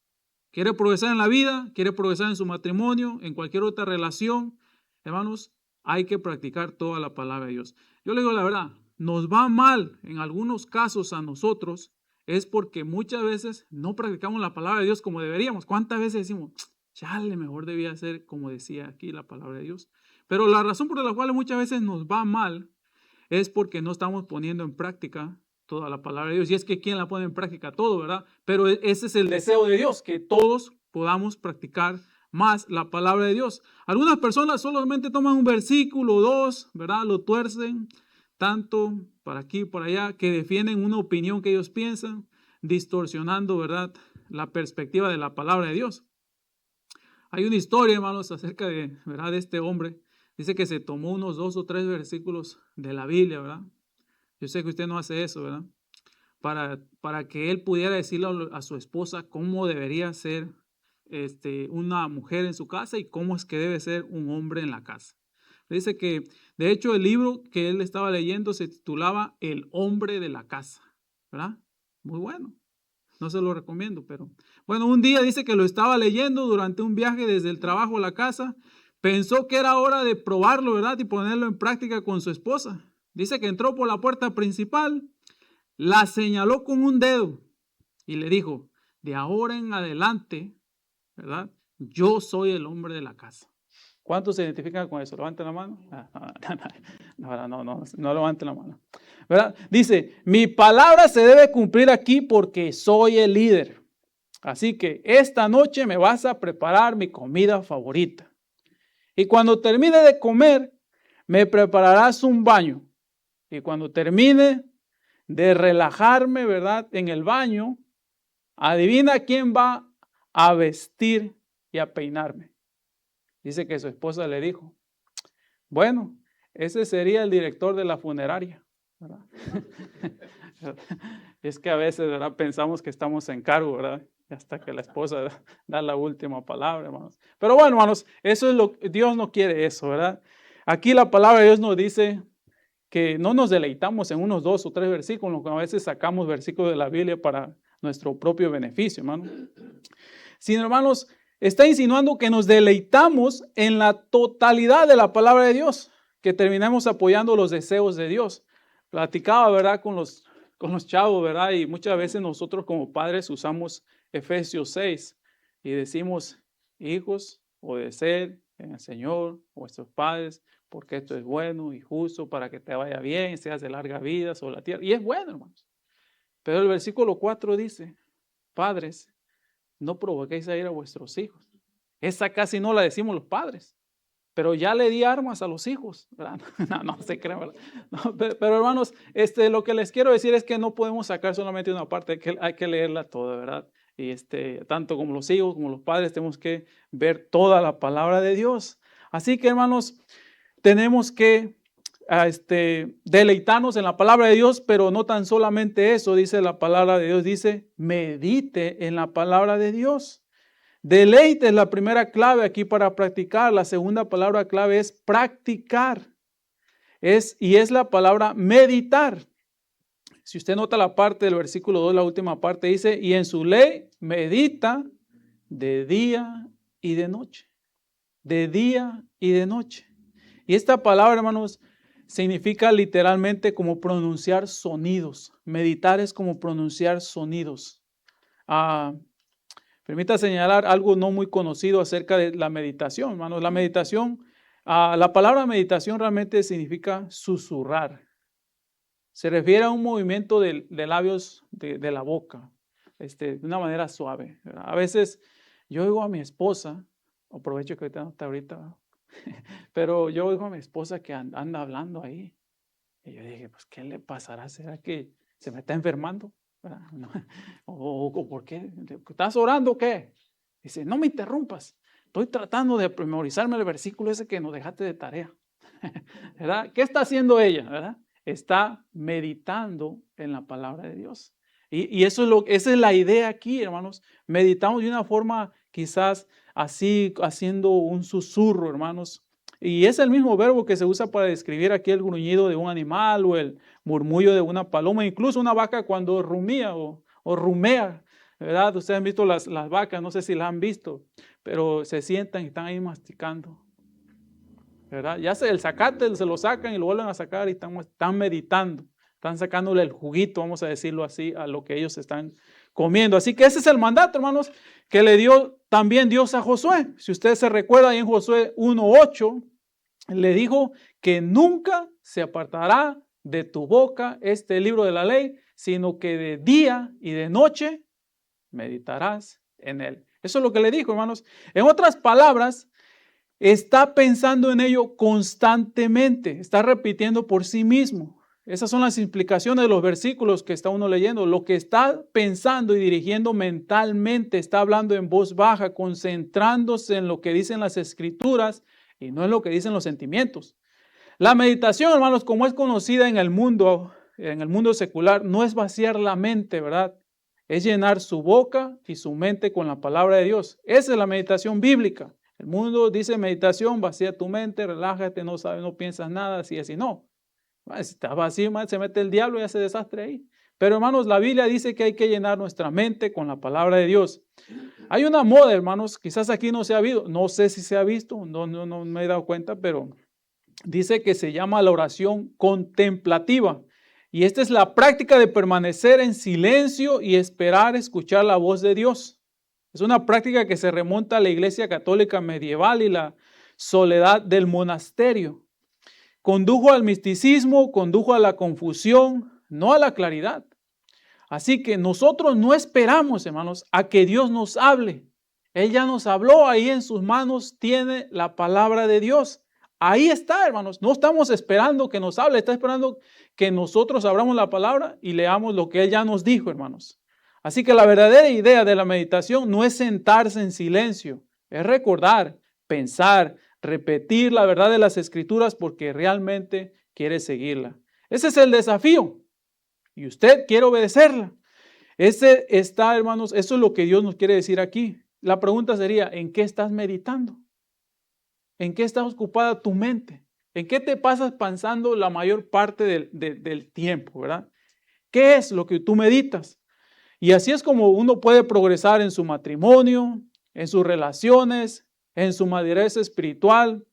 ¿Quiere progresar en la vida? ¿Quiere progresar en su matrimonio? ¿En cualquier otra relación? Hermanos, hay que practicar toda la palabra de Dios. Yo le digo la verdad, nos va mal en algunos casos a nosotros, es porque muchas veces no practicamos la palabra de Dios como deberíamos. ¿Cuántas veces decimos, chale, mejor debía ser como decía aquí la palabra de Dios? Pero la razón por la cual muchas veces nos va mal es porque no estamos poniendo en práctica toda la palabra de Dios. Y es que ¿quién la pone en práctica? Todo, ¿verdad? Pero ese es el deseo de Dios, que todos podamos practicar más la palabra de Dios. Algunas personas solamente toman un versículo o dos, ¿verdad? Lo tuercen tanto para aquí y por allá, que defienden una opinión que ellos piensan, distorsionando, ¿verdad?, la perspectiva de la palabra de Dios. Hay una historia, hermanos, acerca de, ¿verdad?, de este hombre. Dice que se tomó unos 2 o 3 versículos de la Biblia, ¿verdad? Yo sé que usted no hace eso, ¿verdad? Para que él pudiera decirle a su esposa cómo debería ser una mujer en su casa y cómo es que debe ser un hombre en la casa. Dice que, de hecho, el libro que él estaba leyendo se titulaba El hombre de la casa, ¿verdad? Muy bueno. No se lo recomiendo, pero bueno, un día dice que lo estaba leyendo durante un viaje desde el trabajo a la casa. Pensó que era hora de probarlo, ¿verdad? Y ponerlo en práctica con su esposa. Dice que entró por la puerta principal, la señaló con un dedo y le dijo, de ahora en adelante, ¿verdad? Yo soy el hombre de la casa. ¿Cuántos se identifican con eso? Levanten la mano. No levanten la mano. ¿Verdad? Dice, mi palabra se debe cumplir aquí porque soy el líder. Así que esta noche me vas a preparar mi comida favorita. Y cuando termine de comer, me prepararás un baño. Y cuando termine de relajarme, ¿verdad?, en el baño, adivina quién va a vestir y a peinarme. Dice que su esposa le dijo, bueno, ese sería el director de la funeraria, ¿verdad? Es que a veces, ¿verdad?, pensamos que estamos en cargo, ¿verdad? Hasta que la esposa da la última palabra, hermanos. Pero bueno, hermanos, eso es Dios no quiere eso, ¿verdad? Aquí la palabra de Dios nos dice que no nos deleitamos en unos 2 o 3 versículos, a veces sacamos versículos de la Biblia para nuestro propio beneficio, hermano. Sino, hermanos, está insinuando que nos deleitamos en la totalidad de la palabra de Dios, que terminamos apoyando los deseos de Dios. Platicaba, ¿verdad?, con los chavos, ¿verdad? Y muchas veces nosotros como padres usamos Efesios 6 y decimos, hijos, obedecer en el Señor, vuestros padres, porque esto es bueno y justo para que te vaya bien, seas de larga vida sobre la tierra. Y es bueno, hermanos. Pero el versículo 4 dice, padres, no provoquéis a ir a vuestros hijos. Esa casi no la decimos los padres, pero ya le di armas a los hijos, ¿verdad? No se creen, ¿verdad? No, pero hermanos, lo que les quiero decir es que no podemos sacar solamente una parte, hay que leerla toda, ¿verdad? Y tanto como los hijos como los padres tenemos que ver toda la palabra de Dios. Así que, hermanos, tenemos que deleitarnos en la palabra de Dios, pero no tan solamente eso, dice la palabra de Dios, dice, medite en la palabra de Dios. Deleite es la primera clave aquí para practicar. La segunda palabra clave es practicar. Y es la palabra meditar. Si usted nota la parte del versículo 2, la última parte dice, y en su ley medita de día y de noche. De día y de noche. Y esta palabra, hermanos, significa literalmente como pronunciar sonidos. Meditar es como pronunciar sonidos. Permita señalar algo no muy conocido acerca de la meditación, hermanos. La meditación, la palabra meditación realmente significa susurrar. Se refiere a un movimiento de labios de la boca, de una manera suave, ¿verdad? A veces yo oigo a mi esposa, aprovecho que ahorita no está ahorita, Pero yo oigo a mi esposa que anda hablando ahí. Y yo dije, pues, ¿qué le pasará? ¿Será que se me está enfermando? ¿Verdad? No. ¿O por qué? ¿Estás orando o qué? Dice, no me interrumpas. Estoy tratando de memorizarme el versículo ese que nos dejaste de tarea. ¿Verdad? ¿Qué está haciendo ella? ¿Verdad? Está meditando en la palabra de Dios. Y eso esa es la idea aquí, hermanos. Meditamos de una forma quizás así, haciendo un susurro, hermanos. Y es el mismo verbo que se usa para describir aquí el gruñido de un animal o el murmullo de una paloma, incluso una vaca cuando rumía o rumea, ¿verdad? Ustedes han visto las vacas, no sé si las han visto, pero se sientan y están ahí masticando, ¿verdad? Ya el zacate se lo sacan y lo vuelven a sacar y están meditando, están sacándole el juguito, vamos a decirlo así, a lo que ellos están comiendo. Así que ese es el mandato, hermanos, que le dio también Dios a Josué. Si ustedes se recuerdan, en Josué 1:8, le dijo que nunca se apartará de tu boca este libro de la ley, sino que de día y de noche meditarás en él. Eso es lo que le dijo, hermanos. En otras palabras, está pensando en ello constantemente, está repitiendo por sí mismo. Esas son las implicaciones de los versículos que está uno leyendo. Lo que está pensando y dirigiendo mentalmente, está hablando en voz baja, concentrándose en lo que dicen las escrituras y no en lo que dicen los sentimientos. La meditación, hermanos, como es conocida en el mundo secular, no es vaciar la mente, ¿verdad? Es llenar su boca y su mente con la palabra de Dios. Esa es la meditación bíblica. El mundo dice meditación, vacía tu mente, relájate, no sabes, no piensas nada, así, así. No. Si está vacío, se mete el diablo y hace desastre ahí. Pero, hermanos, la Biblia dice que hay que llenar nuestra mente con la palabra de Dios. Hay una moda, hermanos, quizás aquí no se ha visto, no sé si se ha visto, no me he dado cuenta, pero dice que se llama la oración contemplativa. Y esta es la práctica de permanecer en silencio y esperar escuchar la voz de Dios. Es una práctica que se remonta a la Iglesia Católica medieval y la soledad del monasterio. Condujo al misticismo, condujo a la confusión, no a la claridad. Así que nosotros no esperamos, hermanos, a que Dios nos hable. Él ya nos habló, ahí en sus manos tiene la palabra de Dios. Ahí está, hermanos. No estamos esperando que nos hable, está esperando que nosotros abramos la palabra y leamos lo que Él ya nos dijo, hermanos. Así que la verdadera idea de la meditación no es sentarse en silencio, es recordar, pensar, repetir la verdad de las Escrituras porque realmente quiere seguirla. Ese es el desafío y usted quiere obedecerla. Ese está, hermanos, eso es lo que Dios nos quiere decir aquí. La pregunta sería, ¿en qué estás meditando? ¿En qué está ocupada tu mente? ¿En qué te pasas pensando la mayor parte del tiempo, verdad? ¿Qué es lo que tú meditas? Y así es como uno puede progresar en su matrimonio, en sus relaciones, en su madurez espiritual.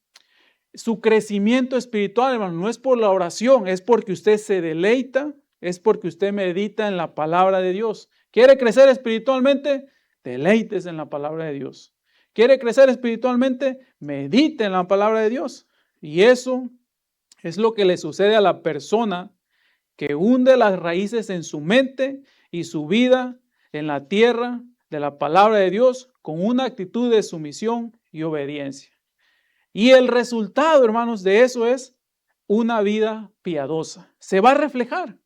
Su crecimiento espiritual, hermano, no es por la oración, es porque usted se deleita, es porque usted medita en la palabra de Dios. ¿Quiere crecer espiritualmente? Deleites en la palabra de Dios. ¿Quiere crecer espiritualmente? Medite en la palabra de Dios. Y eso es lo que le sucede a la persona que hunde las raíces en su mente y su vida en la tierra de la palabra de Dios con una actitud de sumisión y obediencia. Y el resultado, hermanos, de eso es una vida piadosa. Se va a reflejar.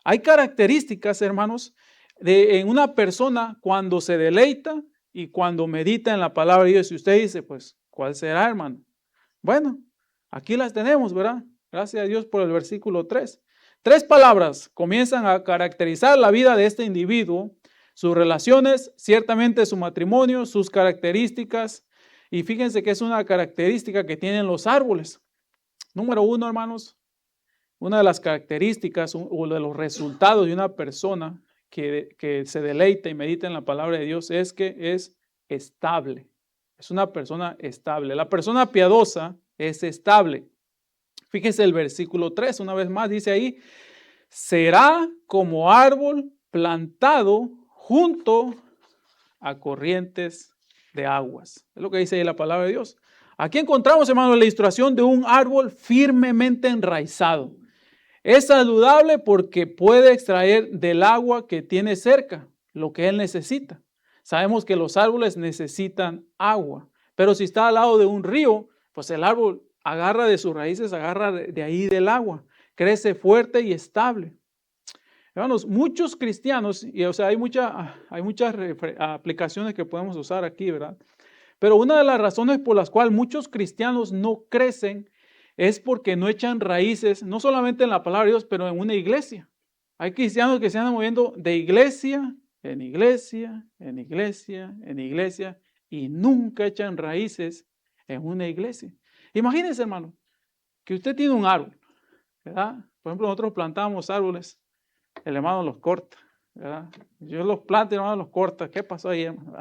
Hay características, hermanos, en una persona cuando se deleita y cuando medita en la palabra de Dios. Y usted dice, pues, ¿cuál será, hermano? Bueno, aquí las tenemos, ¿verdad? Gracias a Dios por el versículo 3. 3 palabras comienzan a caracterizar la vida de este individuo, sus relaciones, ciertamente su matrimonio, sus características. Y fíjense que es una característica que tienen los árboles. Número 1, hermanos, una de las características o de los resultados de una persona que se deleita y medita en la palabra de Dios es que es estable. Es una persona estable. La persona piadosa es estable. Fíjense el versículo 3, una vez más dice ahí, será como árbol plantado junto a corrientes de aguas. Es lo que dice ahí la palabra de Dios. Aquí encontramos, hermanos, la ilustración de un árbol firmemente enraizado. Es saludable porque puede extraer del agua que tiene cerca lo que él necesita. Sabemos que los árboles necesitan agua, pero si está al lado de un río, pues el árbol agarra de sus raíces, agarra de ahí del agua, crece fuerte y estable. Hermanos, muchos cristianos, y o sea, hay muchas aplicaciones que podemos usar aquí, ¿verdad? Pero una de las razones por las cuales muchos cristianos no crecen es porque no echan raíces, no solamente en la palabra de Dios, pero en una iglesia. Hay cristianos que se andan moviendo de iglesia en iglesia, en iglesia, en iglesia, y nunca echan raíces en una iglesia. Imagínense, hermano, que usted tiene un árbol, ¿verdad? Por ejemplo, nosotros plantamos árboles, el hermano los corta, ¿verdad? Yo los planto y el hermano los corta. ¿Qué pasó ahí, hermano?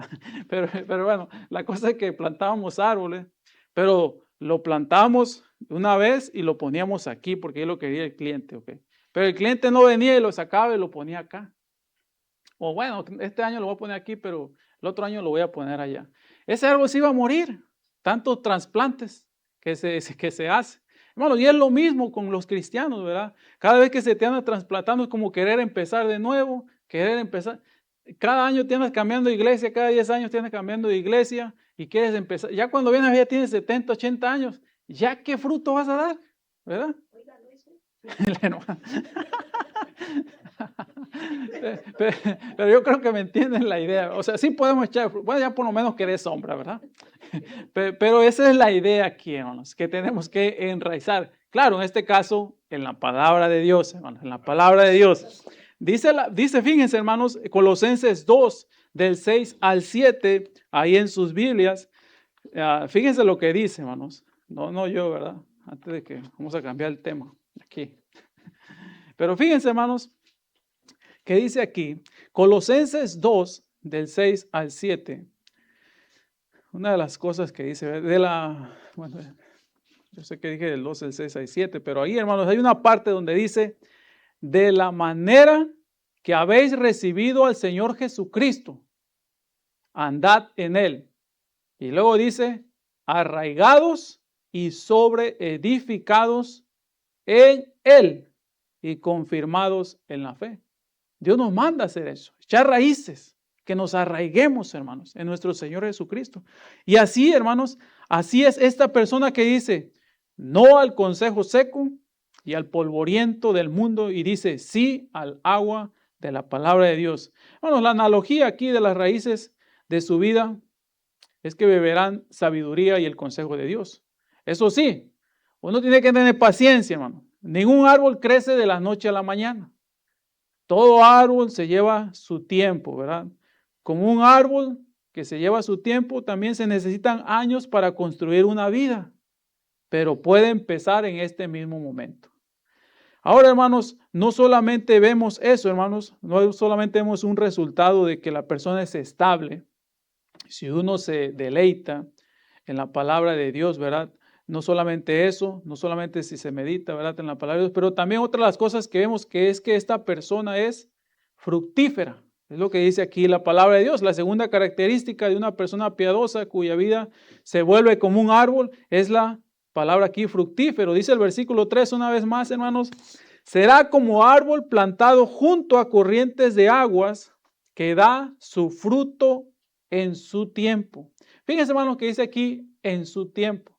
Pero bueno, la cosa es que plantábamos árboles, pero lo plantamos una vez y lo poníamos aquí porque él lo quería el cliente, ¿ok? Pero el cliente no venía y lo sacaba y lo ponía acá. O bueno, este año lo voy a poner aquí, pero el otro año lo voy a poner allá. Ese árbol se iba a morir. Tantos trasplantes que se hace. Hermano, y es lo mismo con los cristianos, ¿verdad? Cada vez que se te anda trasplantando es como querer empezar de nuevo, querer empezar. Cada año te andas cambiando de iglesia, cada 10 años te andas cambiando de iglesia y quieres empezar. Ya cuando vienes ya tienes 70, 80 años, ¿ya qué fruto vas a dar? ¿Verdad? Pero yo creo que me entienden la idea. O sea, sí podemos echar, bueno, ya por lo menos querés sombra, ¿verdad? Pero esa es la idea aquí, hermanos, que tenemos que enraizar. Claro, en este caso, en la palabra de Dios, hermanos, en la palabra de Dios. Dice, fíjense, hermanos, Colosenses 2, del 6 al 7, ahí en sus Biblias. Fíjense lo que dice, hermanos. No yo, ¿verdad? Antes de que vamos a cambiar el tema aquí. Pero fíjense, hermanos, que dice aquí, Colosenses 2, del 6 al 7. Una de las cosas que dice, bueno, yo sé que dije del 2, del 6 al 7, pero ahí, hermanos, hay una parte donde dice, de la manera que habéis recibido al Señor Jesucristo, andad en Él. Y luego dice, arraigados y sobreedificados en Él y confirmados en la fe. Dios nos manda a hacer eso, echar raíces, que nos arraiguemos, hermanos, en nuestro Señor Jesucristo. Y así, hermanos, así es esta persona que dice, no al consejo seco y al polvoriento del mundo, y dice sí al agua de la palabra de Dios. Bueno, la analogía aquí de las raíces de su vida es que beberán sabiduría y el consejo de Dios. Eso sí, uno tiene que tener paciencia, hermano. Ningún árbol crece de la noche a la mañana. Todo árbol se lleva su tiempo, ¿verdad? Como un árbol que se lleva su tiempo, también se necesitan años para construir una vida, pero puede empezar en este mismo momento. Ahora, hermanos, no solamente vemos eso, hermanos, no solamente vemos un resultado de que la persona es estable, si uno se deleita en la palabra de Dios, ¿verdad? No solamente eso, no solamente si se medita, ¿verdad? En la palabra de Dios, pero también otra de las cosas que vemos que es que esta persona es fructífera. Es lo que dice aquí la palabra de Dios. La segunda característica de una persona piadosa cuya vida se vuelve como un árbol es la palabra aquí fructífero. Dice el versículo 3 una vez más, hermanos, será como árbol plantado junto a corrientes de aguas que da su fruto en su tiempo. Fíjense, hermanos, que dice aquí en su tiempo.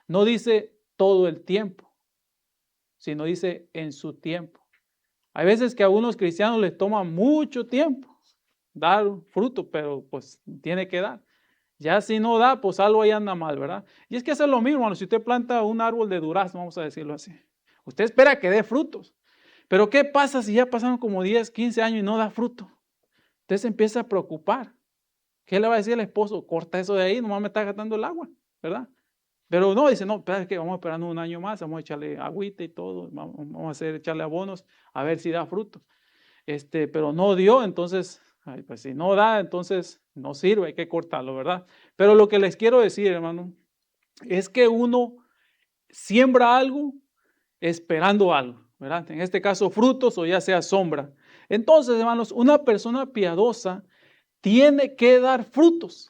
No dice todo el tiempo, sino dice en su tiempo. Hay veces que a algunos cristianos les toma mucho tiempo dar fruto, pero pues tiene que dar. Ya si no da, pues algo ahí anda mal, ¿verdad? Y es que eso es lo mismo, hermano. Si usted planta un árbol de durazno, vamos a decirlo así, usted espera que dé frutos. Pero ¿qué pasa si ya pasaron como 10, 15 años y no da fruto? Usted se empieza a preocupar. ¿Qué le va a decir el esposo? Corta eso de ahí, nomás me está gastando el agua, ¿verdad? Pero no, dice, no, espera, que vamos esperando un año más, vamos a echarle agüita y todo, vamos a echarle abonos, a ver si da fruto. Pero no dio, entonces, pues si no da, entonces no sirve, hay que cortarlo, ¿verdad? Pero lo que les quiero decir, hermano, es que uno siembra algo esperando algo, ¿verdad? En este caso, frutos o ya sea sombra. Entonces, hermanos, una persona piadosa tiene que dar frutos.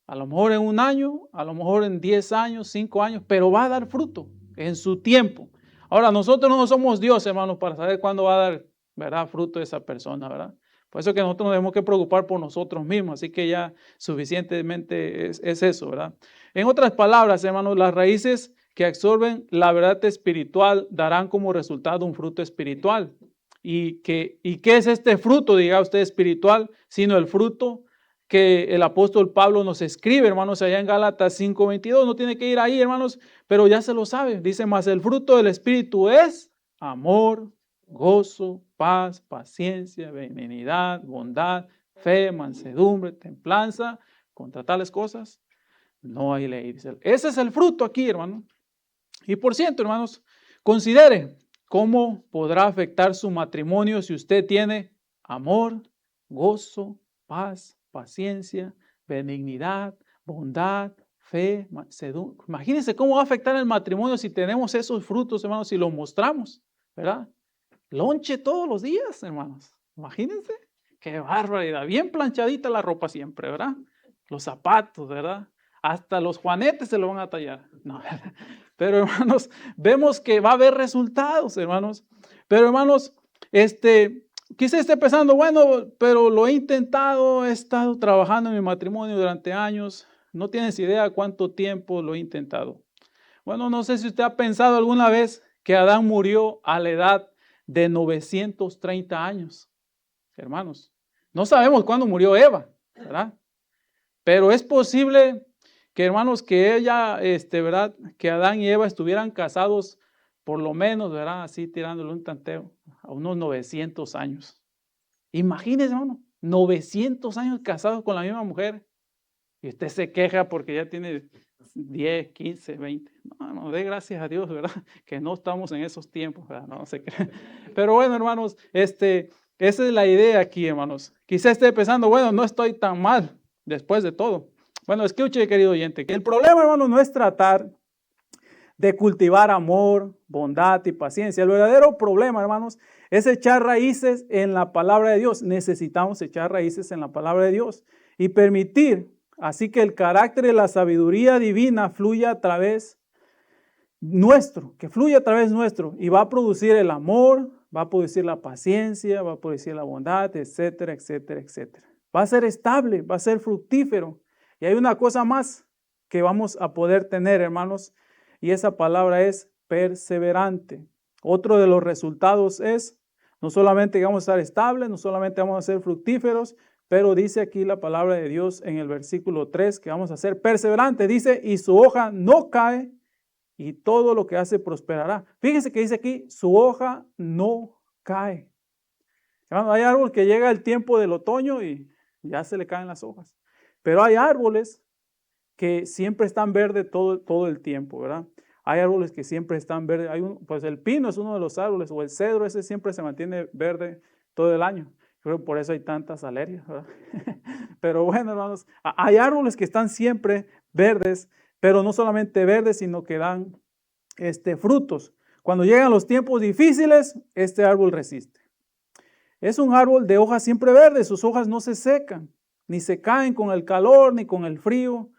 A lo mejor en un año, a lo mejor en 10 años, 5 años, pero va a dar fruto en su tiempo. Ahora, nosotros no somos Dios, hermanos, para saber cuándo va a dar, ¿verdad?, fruto esa persona, ¿verdad? Por eso que nosotros nos tenemos que preocupar por nosotros mismos, así que ya suficientemente es eso, ¿verdad? En otras palabras, hermanos, las raíces que absorben la verdad espiritual darán como resultado un fruto espiritual. ¿Y qué es este fruto, diga usted, espiritual? Sino el fruto que el apóstol Pablo nos escribe, hermanos, allá en Gálatas 5:22. No tiene que ir ahí, hermanos, pero ya se lo sabe. Dice, más el fruto del Espíritu es amor, gozo, paz, paciencia, benignidad, bondad, fe, mansedumbre, templanza. Contra tales cosas no hay ley. Dice, ese es el fruto aquí, hermano. Y por cierto, hermanos, considere cómo podrá afectar su matrimonio si usted tiene amor, gozo, paz, paciencia, benignidad, bondad, fe, mansedumbre. Imagínense cómo va a afectar el matrimonio si tenemos esos frutos, hermanos, si los mostramos, ¿verdad? Lonche todos los días, hermanos. Imagínense, qué barbaridad. Bien planchadita la ropa siempre, ¿verdad? Los zapatos, ¿verdad? Hasta los juanetes se lo van a tallar. No, pero hermanos, vemos que va a haber resultados, hermanos. Pero hermanos, quizá esté pensando, bueno, pero lo he intentado, he estado trabajando en mi matrimonio durante años. No tienes idea cuánto tiempo lo he intentado. Bueno, no sé si usted ha pensado alguna vez que Adán murió a la edad de 930 años. Hermanos, no sabemos cuándo murió Eva, ¿verdad? Pero es posible que, hermanos, que ella, ¿verdad? Que Adán y Eva estuvieran casados por lo menos, ¿verdad? Así tirándole un tanteo, a unos 900 años. Imagínense, hermano, 900 años casados con la misma mujer. Y usted se queja porque ya tiene 10, 15, 20. No, dé gracias a Dios, ¿verdad? Que no estamos en esos tiempos, ¿verdad? No sé qué. Pero bueno, hermanos, esa es la idea aquí, hermanos. Quizá esté pensando, bueno, no estoy tan mal después de todo. Bueno, escuche, querido oyente, que el problema, hermano, no es tratar de cultivar amor, bondad y paciencia. El verdadero problema, hermanos, es echar raíces en la palabra de Dios. Necesitamos echar raíces en la palabra de Dios y permitir así que el carácter y la sabiduría divina fluya a través nuestro, que fluya a través nuestro y va a producir el amor, va a producir la paciencia, va a producir la bondad, etcétera, etcétera, etcétera. Va a ser estable, va a ser fructífero. Y hay una cosa más que vamos a poder tener, hermanos, y esa palabra es perseverante. Otro de los resultados es no solamente que vamos a estar estables, no solamente vamos a ser fructíferos, pero dice aquí la palabra de Dios en el versículo 3 que vamos a ser perseverantes. Dice, y su hoja no cae y todo lo que hace prosperará. Fíjense que dice aquí, su hoja no cae. Hay árbol que llega el tiempo del otoño y ya se le caen las hojas. Pero hay árboles que siempre están verdes todo el tiempo, ¿verdad? Hay árboles que siempre están verdes. Pues el pino es uno de los árboles, o el cedro, ese siempre se mantiene verde todo el año. Creo que por eso hay tantas alergias, ¿verdad? Pero bueno, hermanos, hay árboles que están siempre verdes, pero no solamente verdes, sino que dan frutos. Cuando llegan los tiempos difíciles, este árbol resiste. Es un árbol de hojas siempre verdes, sus hojas no se secan, ni se caen con el calor, ni con el frío.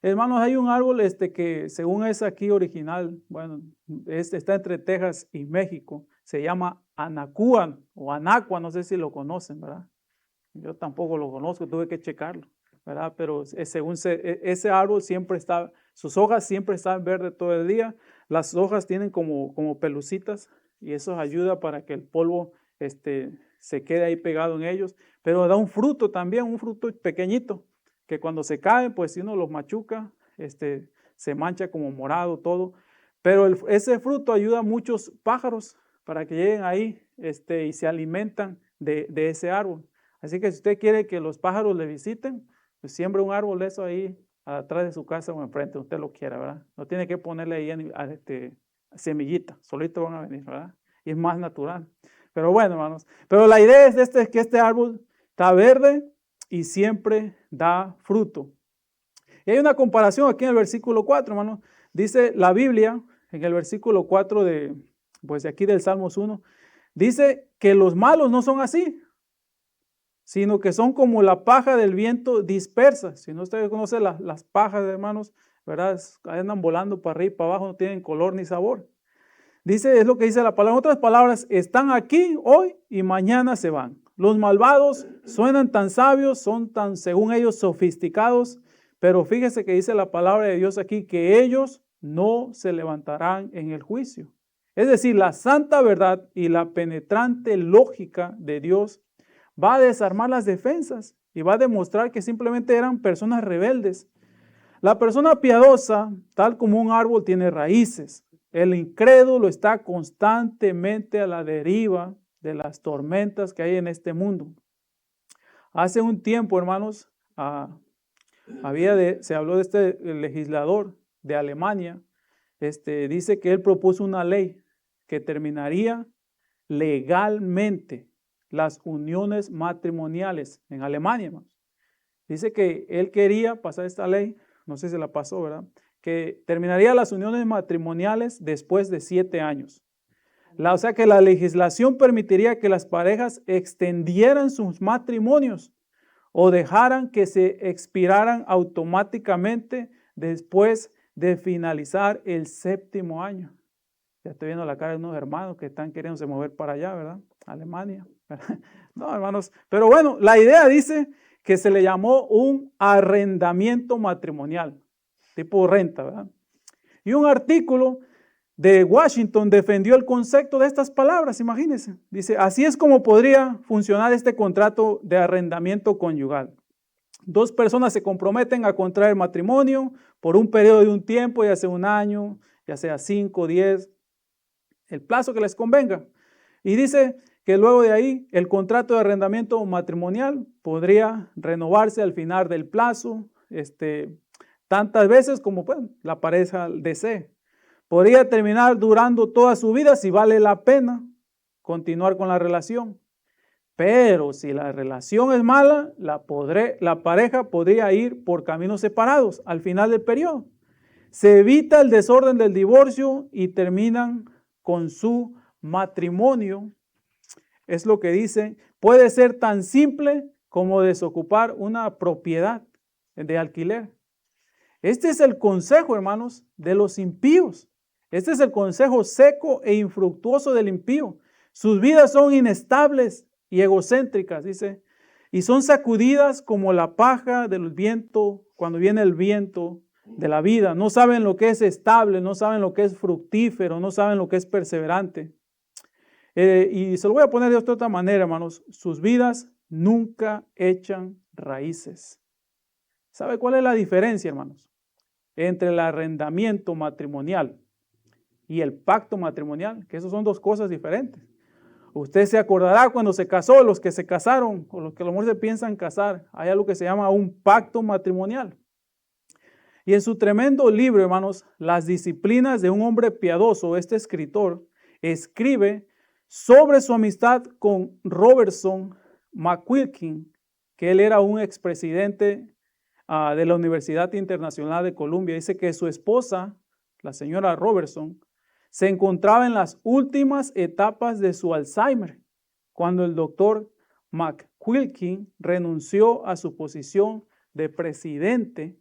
Hermanos, hay un árbol que según es aquí original, bueno, está entre Texas y México, se llama Anacuan o Anacua, no sé si lo conocen, ¿verdad? Yo tampoco lo conozco, tuve que checarlo, ¿verdad? Pero según ese árbol siempre está, sus hojas siempre están verdes todo el día, las hojas tienen como pelucitas y eso ayuda para que el polvo se quede ahí pegado en ellos, pero da un fruto también, un fruto pequeñito, que cuando se cae, pues si uno los machuca, se mancha como morado todo, pero ese fruto ayuda a muchos pájaros para que lleguen ahí y se alimentan de ese árbol. Así que si usted quiere que los pájaros le visiten, pues siembre un árbol de eso ahí atrás de su casa o enfrente, usted lo quiera, ¿verdad? No tiene que ponerle ahí semillita, solito van a venir, ¿verdad? Y es más natural. Pero bueno, hermanos, pero la idea es que este árbol está verde y siempre da fruto. Y hay una comparación aquí en el versículo 4, hermanos. Dice la Biblia, en el versículo 4 de aquí del Salmos 1, dice que los malos no son así, sino que son como la paja del viento dispersa. Si no usted conoce las pajas, hermanos, ¿verdad? Andan volando para arriba y para abajo, no tienen color ni sabor. Dice, es lo que dice la palabra. En otras palabras, están aquí hoy y mañana se van. Los malvados suenan tan sabios, son tan, según ellos, sofisticados, pero fíjese que dice la palabra de Dios aquí que ellos no se levantarán en el juicio. Es decir, la santa verdad y la penetrante lógica de Dios va a desarmar las defensas y va a demostrar que simplemente eran personas rebeldes. La persona piadosa, tal como un árbol, tiene raíces. El incrédulo está constantemente a la deriva de las tormentas que hay en este mundo. Hace un tiempo, hermanos, se habló de este legislador de Alemania. Dice que él propuso una ley que terminaría legalmente las uniones matrimoniales en Alemania, hermanos. Dice que él quería pasar esta ley, no sé si la pasó, ¿verdad? Que terminaría las uniones matrimoniales después de 7 años. O sea que la legislación permitiría que las parejas extendieran sus matrimonios o dejaran que se expiraran automáticamente después de finalizar el 7º año. Ya estoy viendo la cara de unos hermanos que están queriéndose mover para allá, ¿verdad? Alemania. No, hermanos. Pero bueno, la idea dice que se le llamó un arrendamiento matrimonial, tipo renta, ¿verdad? Y un artículo de Washington defendió el concepto de estas palabras, imagínense. Dice, así es como podría funcionar este contrato de arrendamiento conyugal. 2 personas se comprometen a contraer matrimonio por un periodo de un tiempo, ya sea 1 año, ya sea 5, 10, el plazo que les convenga. Y dice que luego de ahí el contrato de arrendamiento matrimonial podría renovarse al final del plazo, tantas veces como la pareja desee. Podría terminar durando toda su vida si vale la pena continuar con la relación. Pero si la relación es mala, la pareja podría ir por caminos separados al final del periodo. Se evita el desorden del divorcio y terminan con su matrimonio. Es lo que dice. Puede ser tan simple como desocupar una propiedad de alquiler. Este es el consejo, hermanos, de los impíos. Este es el consejo seco e infructuoso del impío. Sus vidas son inestables y egocéntricas, dice, y son sacudidas como la paja del viento, cuando viene el viento de la vida. No saben lo que es estable, no saben lo que es fructífero, no saben lo que es perseverante. Y se lo voy a poner de otra manera, hermanos. Sus vidas nunca echan raíces. ¿Sabe cuál es la diferencia, hermanos? Entre el arrendamiento matrimonial y el pacto matrimonial, que esos son 2 cosas diferentes. Usted se acordará cuando se casó, los que se casaron, o los que a lo mejor se piensan casar, hay algo que se llama un pacto matrimonial. Y en su tremendo libro, hermanos, Las disciplinas de un hombre piadoso, este escritor escribe sobre su amistad con Robertson McQuilkin, que él era un expresidente de la Universidad Internacional de Columbia. Dice que su esposa, la señora Robertson, se encontraba en las últimas etapas de su Alzheimer, cuando el doctor McQuilkin renunció a su posición de presidente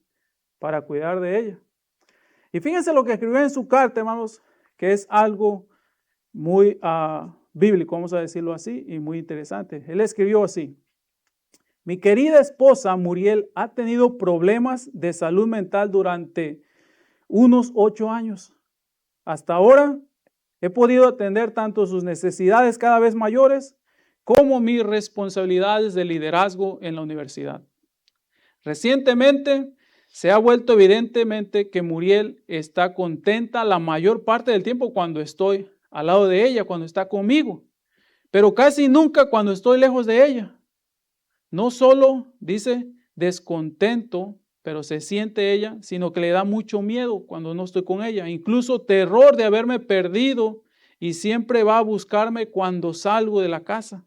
para cuidar de ella. Y fíjense lo que escribió en su carta, hermanos, que es algo muy bíblico, vamos a decirlo así, y muy interesante. Él escribió así: mi querida esposa Muriel ha tenido problemas de salud mental durante unos 8 años. Hasta ahora he podido atender tanto sus necesidades cada vez mayores como mis responsabilidades de liderazgo en la universidad. Recientemente se ha vuelto evidentemente que Muriel está contenta la mayor parte del tiempo cuando estoy al lado de ella, cuando está conmigo, pero casi nunca cuando estoy lejos de ella. No solo, dice, descontento, pero se siente ella, sino que le da mucho miedo cuando no estoy con ella, incluso terror de haberme perdido, y siempre va a buscarme cuando salgo de la casa.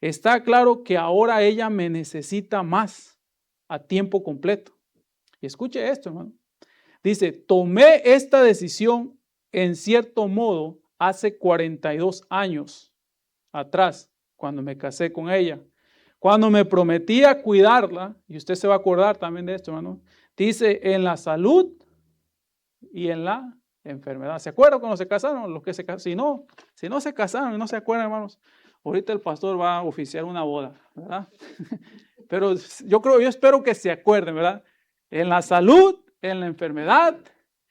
Está claro que ahora ella me necesita más, a tiempo completo. Y escuche esto, hermano. Dice, tomé esta decisión en cierto modo hace 42 años atrás, cuando me casé con ella. Cuando me prometía cuidarla, y usted se va a acordar también de esto, hermano, dice, en la salud y en la enfermedad. ¿Se acuerdan cuando se casaron? Los que si no se casaron y no se acuerdan, hermanos, ahorita el pastor va a oficiar una boda, ¿verdad? Pero yo espero que se acuerden, ¿verdad? En la salud, en la enfermedad,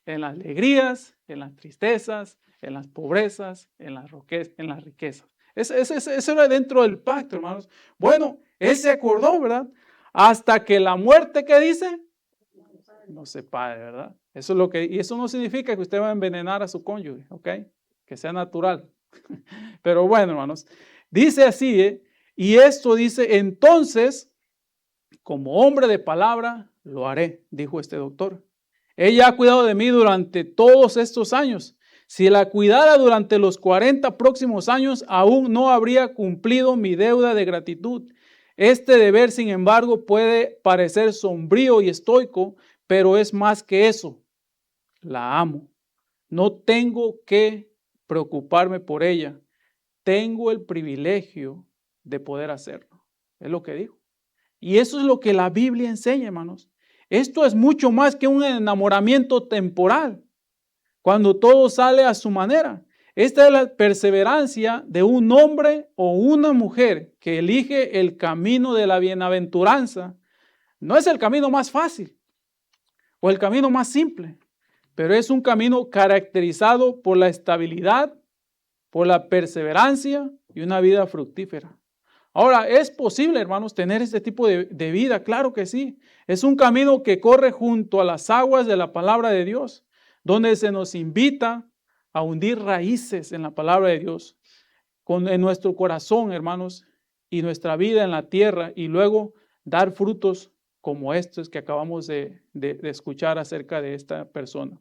en las alegrías, en las tristezas, en las pobrezas, en las riquezas. Eso era dentro del pacto, hermanos. Bueno, él se acordó, ¿verdad? Hasta que la muerte, ¿qué dice? No separe, ¿verdad? Eso es lo que, y eso no significa que usted va a envenenar a su cónyuge, ¿ok? Que sea natural. Pero bueno, hermanos, dice así, y esto dice, entonces, como hombre de palabra, lo haré, dijo este doctor. Ella ha cuidado de mí durante todos estos años. Si la cuidara durante los 40 próximos años, aún no habría cumplido mi deuda de gratitud. Este deber, sin embargo, puede parecer sombrío y estoico, pero es más que eso. La amo. No tengo que preocuparme por ella. Tengo el privilegio de poder hacerlo. Es lo que dijo. Y eso es lo que la Biblia enseña, hermanos. Esto es mucho más que un enamoramiento temporal, cuando todo sale a su manera. Esta es la perseverancia de un hombre o una mujer que elige el camino de la bienaventuranza. No es el camino más fácil o el camino más simple, pero es un camino caracterizado por la estabilidad, por la perseverancia y una vida fructífera. Ahora, ¿es posible, hermanos, tener este tipo de vida? Claro que sí. Es un camino que corre junto a las aguas de la palabra de Dios, donde se nos invita a hundir raíces en la palabra de Dios, en nuestro corazón, hermanos, y nuestra vida en la tierra, y luego dar frutos como estos que acabamos de escuchar acerca de esta persona.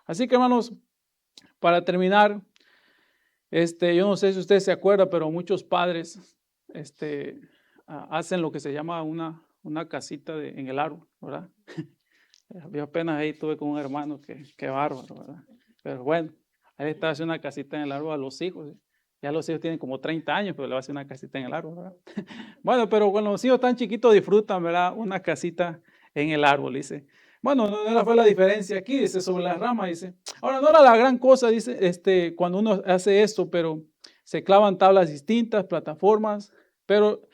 Así que, hermanos, para terminar, yo no sé si usted se acuerda, pero muchos padres hacen lo que se llama una casita en el árbol, ¿verdad? Yo apenas ahí tuve con un hermano que bárbaro, ¿verdad? Pero bueno, ahí está haciendo una casita en el árbol a los hijos. Ya los hijos tienen como 30 años, pero le va a hacer una casita en el árbol, ¿verdad? Bueno, pero cuando los hijos tan chiquitos disfrutan, ¿verdad? Una casita en el árbol, dice. Bueno, no fue la diferencia aquí, dice, sobre las ramas, dice. Ahora, no era la gran cosa, dice, cuando uno hace esto, pero se clavan tablas distintas, plataformas, pero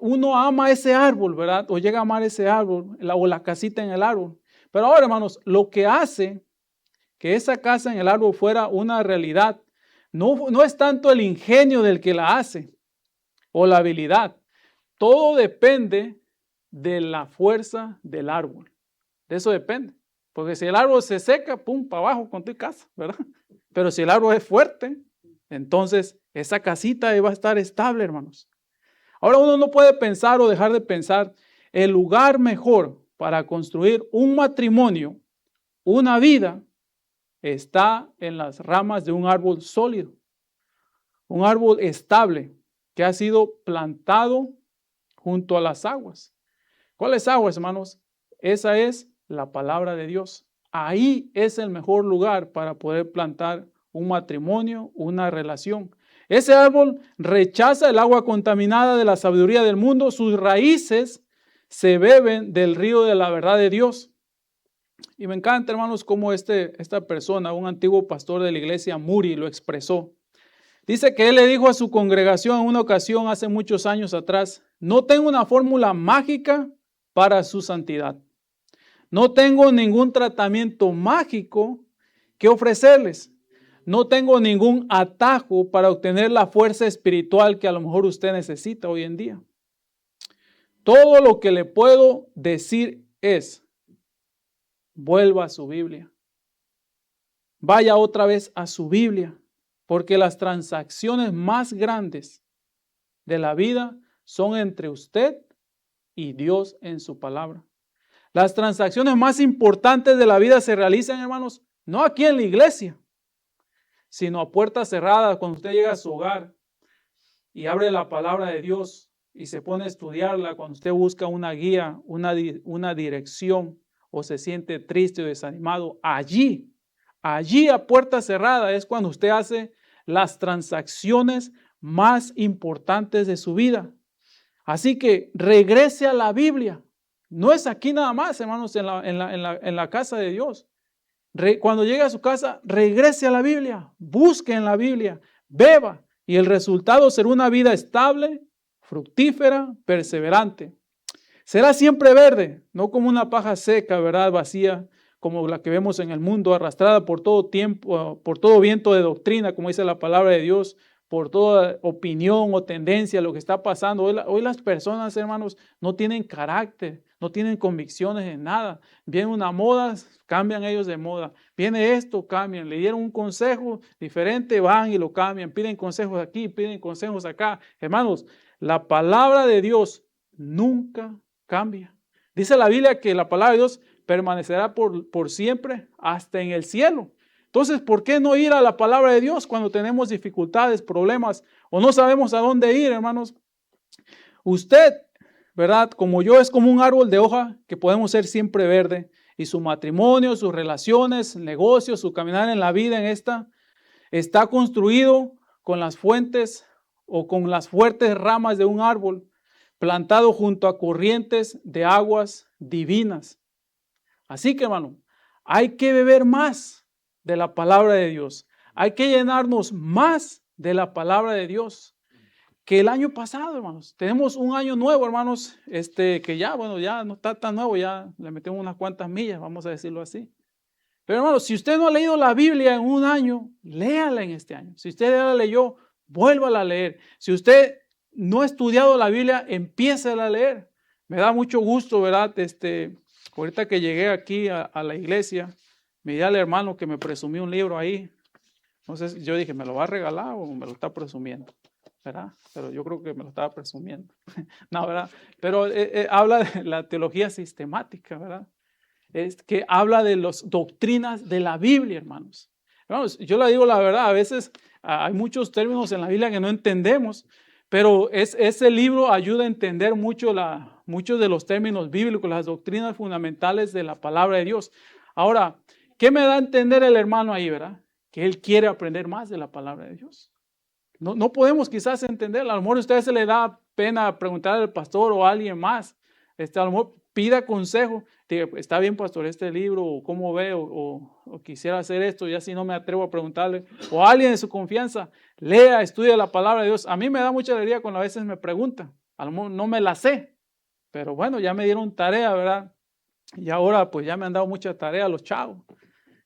uno ama ese árbol, ¿verdad? O llega a amar ese árbol, o la casita en el árbol. Pero ahora, hermanos, lo que hace que esa casa en el árbol fuera una realidad, no es tanto el ingenio del que la hace o la habilidad. Todo depende de la fuerza del árbol. De eso depende. Porque si el árbol se seca, pum, para abajo con tu casa, ¿verdad? Pero si el árbol es fuerte, entonces esa casita va a estar estable, hermanos. Ahora uno no puede pensar o dejar de pensar el lugar mejor para construir un matrimonio, una vida, está en las ramas de un árbol sólido, un árbol estable que ha sido plantado junto a las aguas. ¿Cuáles aguas, hermanos? Esa es la palabra de Dios. Ahí es el mejor lugar para poder plantar un matrimonio, una relación. Ese árbol rechaza el agua contaminada de la sabiduría del mundo. Sus raíces se beben del río de la verdad de Dios. Y me encanta, hermanos, cómo esta persona, un antiguo pastor de la iglesia Moody, lo expresó. Dice que él le dijo a su congregación en una ocasión hace muchos años atrás: no tengo una fórmula mágica para su santidad. No tengo ningún tratamiento mágico que ofrecerles. No tengo ningún atajo para obtener la fuerza espiritual que a lo mejor usted necesita hoy en día. Todo lo que le puedo decir es: vuelva a su Biblia. Vaya otra vez a su Biblia, porque las transacciones más grandes de la vida son entre usted y Dios en su palabra. Las transacciones más importantes de la vida se realizan, hermanos, no aquí en la iglesia, sino a puertas cerradas, cuando usted llega a su hogar y abre la palabra de Dios y se pone a estudiarla, cuando usted busca una guía, una dirección, o se siente triste o desanimado, allí a puerta cerrada es cuando usted hace las transacciones más importantes de su vida. Así que regrese a la Biblia. No es aquí nada más, hermanos, en la casa de Dios. Cuando llegue a su casa, regrese a la Biblia, busque en la Biblia, beba, Y el resultado será una vida estable, fructífera, perseverante. Será siempre verde, no como una paja seca, ¿verdad? Vacía, como la que vemos en el mundo, arrastrada por todo tiempo, por todo viento de doctrina, como dice la palabra de Dios, por toda opinión o tendencia, lo que está pasando. Hoy las personas, hermanos, no tienen carácter, no tienen convicciones en nada. Viene una moda, cambian ellos de moda. Viene esto, cambian. Le dieron un consejo diferente, van y lo cambian. Piden consejos aquí, piden consejos acá. Hermanos, la palabra de Dios nunca cambia. Dice la Biblia que la palabra de Dios permanecerá por siempre hasta en el cielo. Entonces, ¿por qué no ir a la palabra de Dios cuando tenemos dificultades, problemas o no sabemos a dónde ir, hermanos? Usted, ¿verdad? Como yo, es como un árbol de hoja que podemos ser siempre verde, y su matrimonio, sus relaciones, negocios, su caminar en la vida está construido con las fuentes o con las fuertes ramas de un árbol plantado junto a corrientes de aguas divinas. Así que, hermano, hay que beber más de la palabra de Dios. Hay que llenarnos más de la palabra de Dios que el año pasado, hermanos. Tenemos un año nuevo, hermanos, que ya no está tan nuevo, ya le metemos unas cuantas millas, vamos a decirlo así. Pero, hermanos, si usted no ha leído la Biblia en un año, léala en este año. Si usted ya la leyó, vuélvala a leer. Si usted no ha estudiado la Biblia, empiécela a leer. Me da mucho gusto, ¿verdad? Ahorita que llegué aquí a la iglesia, me di al hermano que me presumió un libro ahí. Entonces yo dije, ¿me lo va a regalar o me lo está presumiendo? ¿Verdad? Pero yo creo que me lo estaba presumiendo. No, ¿verdad? Pero habla de la teología sistemática, ¿verdad? Es que habla de las doctrinas de la Biblia, hermanos. Hermanos, yo le digo la verdad, a veces hay muchos términos en la Biblia que no entendemos, pero ese libro ayuda a entender muchos de los términos bíblicos, las doctrinas fundamentales de la palabra de Dios. Ahora, ¿qué me da a entender el hermano ahí, verdad? Que él quiere aprender más de la palabra de Dios. No podemos quizás entenderla. A lo mejor a usted se le da pena preguntar al pastor o a alguien más. A lo mejor pida consejo. Diga, está bien, pastor, este libro, o cómo ve, o quisiera hacer esto, y así no me atrevo a preguntarle. O a alguien de su confianza, lea, estudia la palabra de Dios. A mí me da mucha alegría cuando a veces me preguntan. A lo mejor no me la sé, pero bueno, ya me dieron tarea, ¿verdad? Y ahora pues ya me han dado mucha tarea los chavos.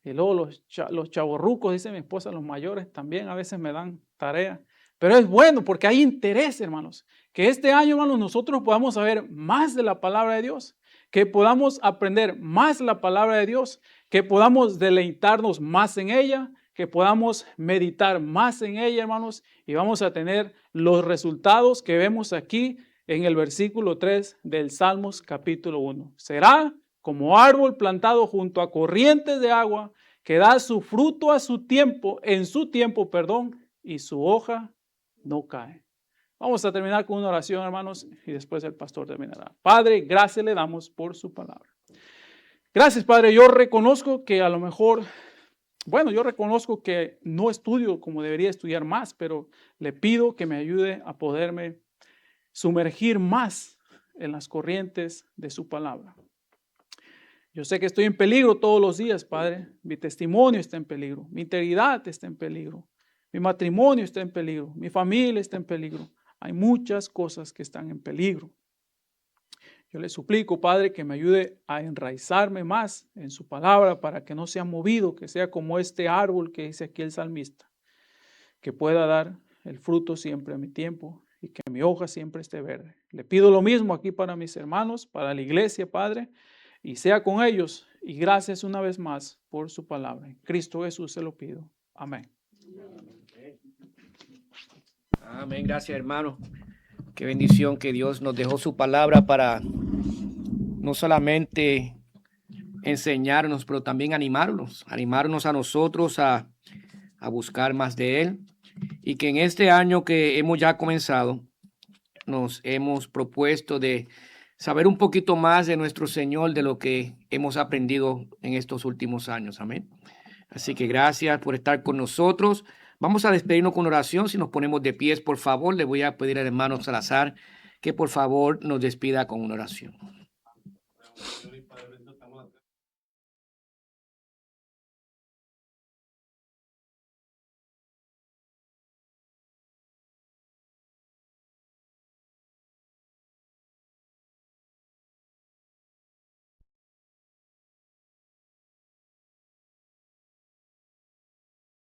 Y luego los chavorrucos, dice mi esposa, los mayores también a veces me dan tarea. Pero es bueno porque hay interés, hermanos. Que este año, hermanos, nosotros podamos saber más de la palabra de Dios. Que podamos aprender más la palabra de Dios. Que podamos deleitarnos más en ella. Que podamos meditar más en ella, hermanos. Y vamos a tener los resultados que vemos aquí en el versículo 3 del Salmos capítulo 1. Será como árbol plantado junto a corrientes de agua, que da su fruto a su tiempo, y su hoja no cae. Vamos a terminar con una oración, hermanos, y después el pastor terminará. Padre, gracias le damos por su palabra. Gracias, Padre. Yo reconozco que a lo mejor, yo reconozco que no estudio como debería estudiar más, pero le pido que me ayude a poderme sumergir más en las corrientes de su palabra. Yo sé que estoy en peligro todos los días, Padre. Mi testimonio está en peligro. Mi integridad está en peligro. Mi matrimonio está en peligro. Mi familia está en peligro. Hay muchas cosas que están en peligro. Yo le suplico, Padre, que me ayude a enraizarme más en su palabra para que no sea movido, que sea como este árbol que dice aquí el salmista, que pueda dar el fruto siempre a mi tiempo y que mi hoja siempre esté verde. Le pido lo mismo aquí para mis hermanos, para la iglesia, Padre, y sea con ellos. Y gracias una vez más por su palabra. En Cristo Jesús se lo pido. Amén. Amén. Gracias, hermano. Qué bendición que Dios nos dejó su palabra para no solamente enseñarnos, pero también animarnos a nosotros a buscar más de Él. Y que en este año que hemos ya comenzado, nos hemos propuesto de saber un poquito más de nuestro Señor, de lo que hemos aprendido en estos últimos años. Amén. Así que gracias por estar con nosotros. Vamos a despedirnos con oración. Si nos ponemos de pies, por favor, le voy a pedir al hermano Salazar que por favor nos despida con una oración.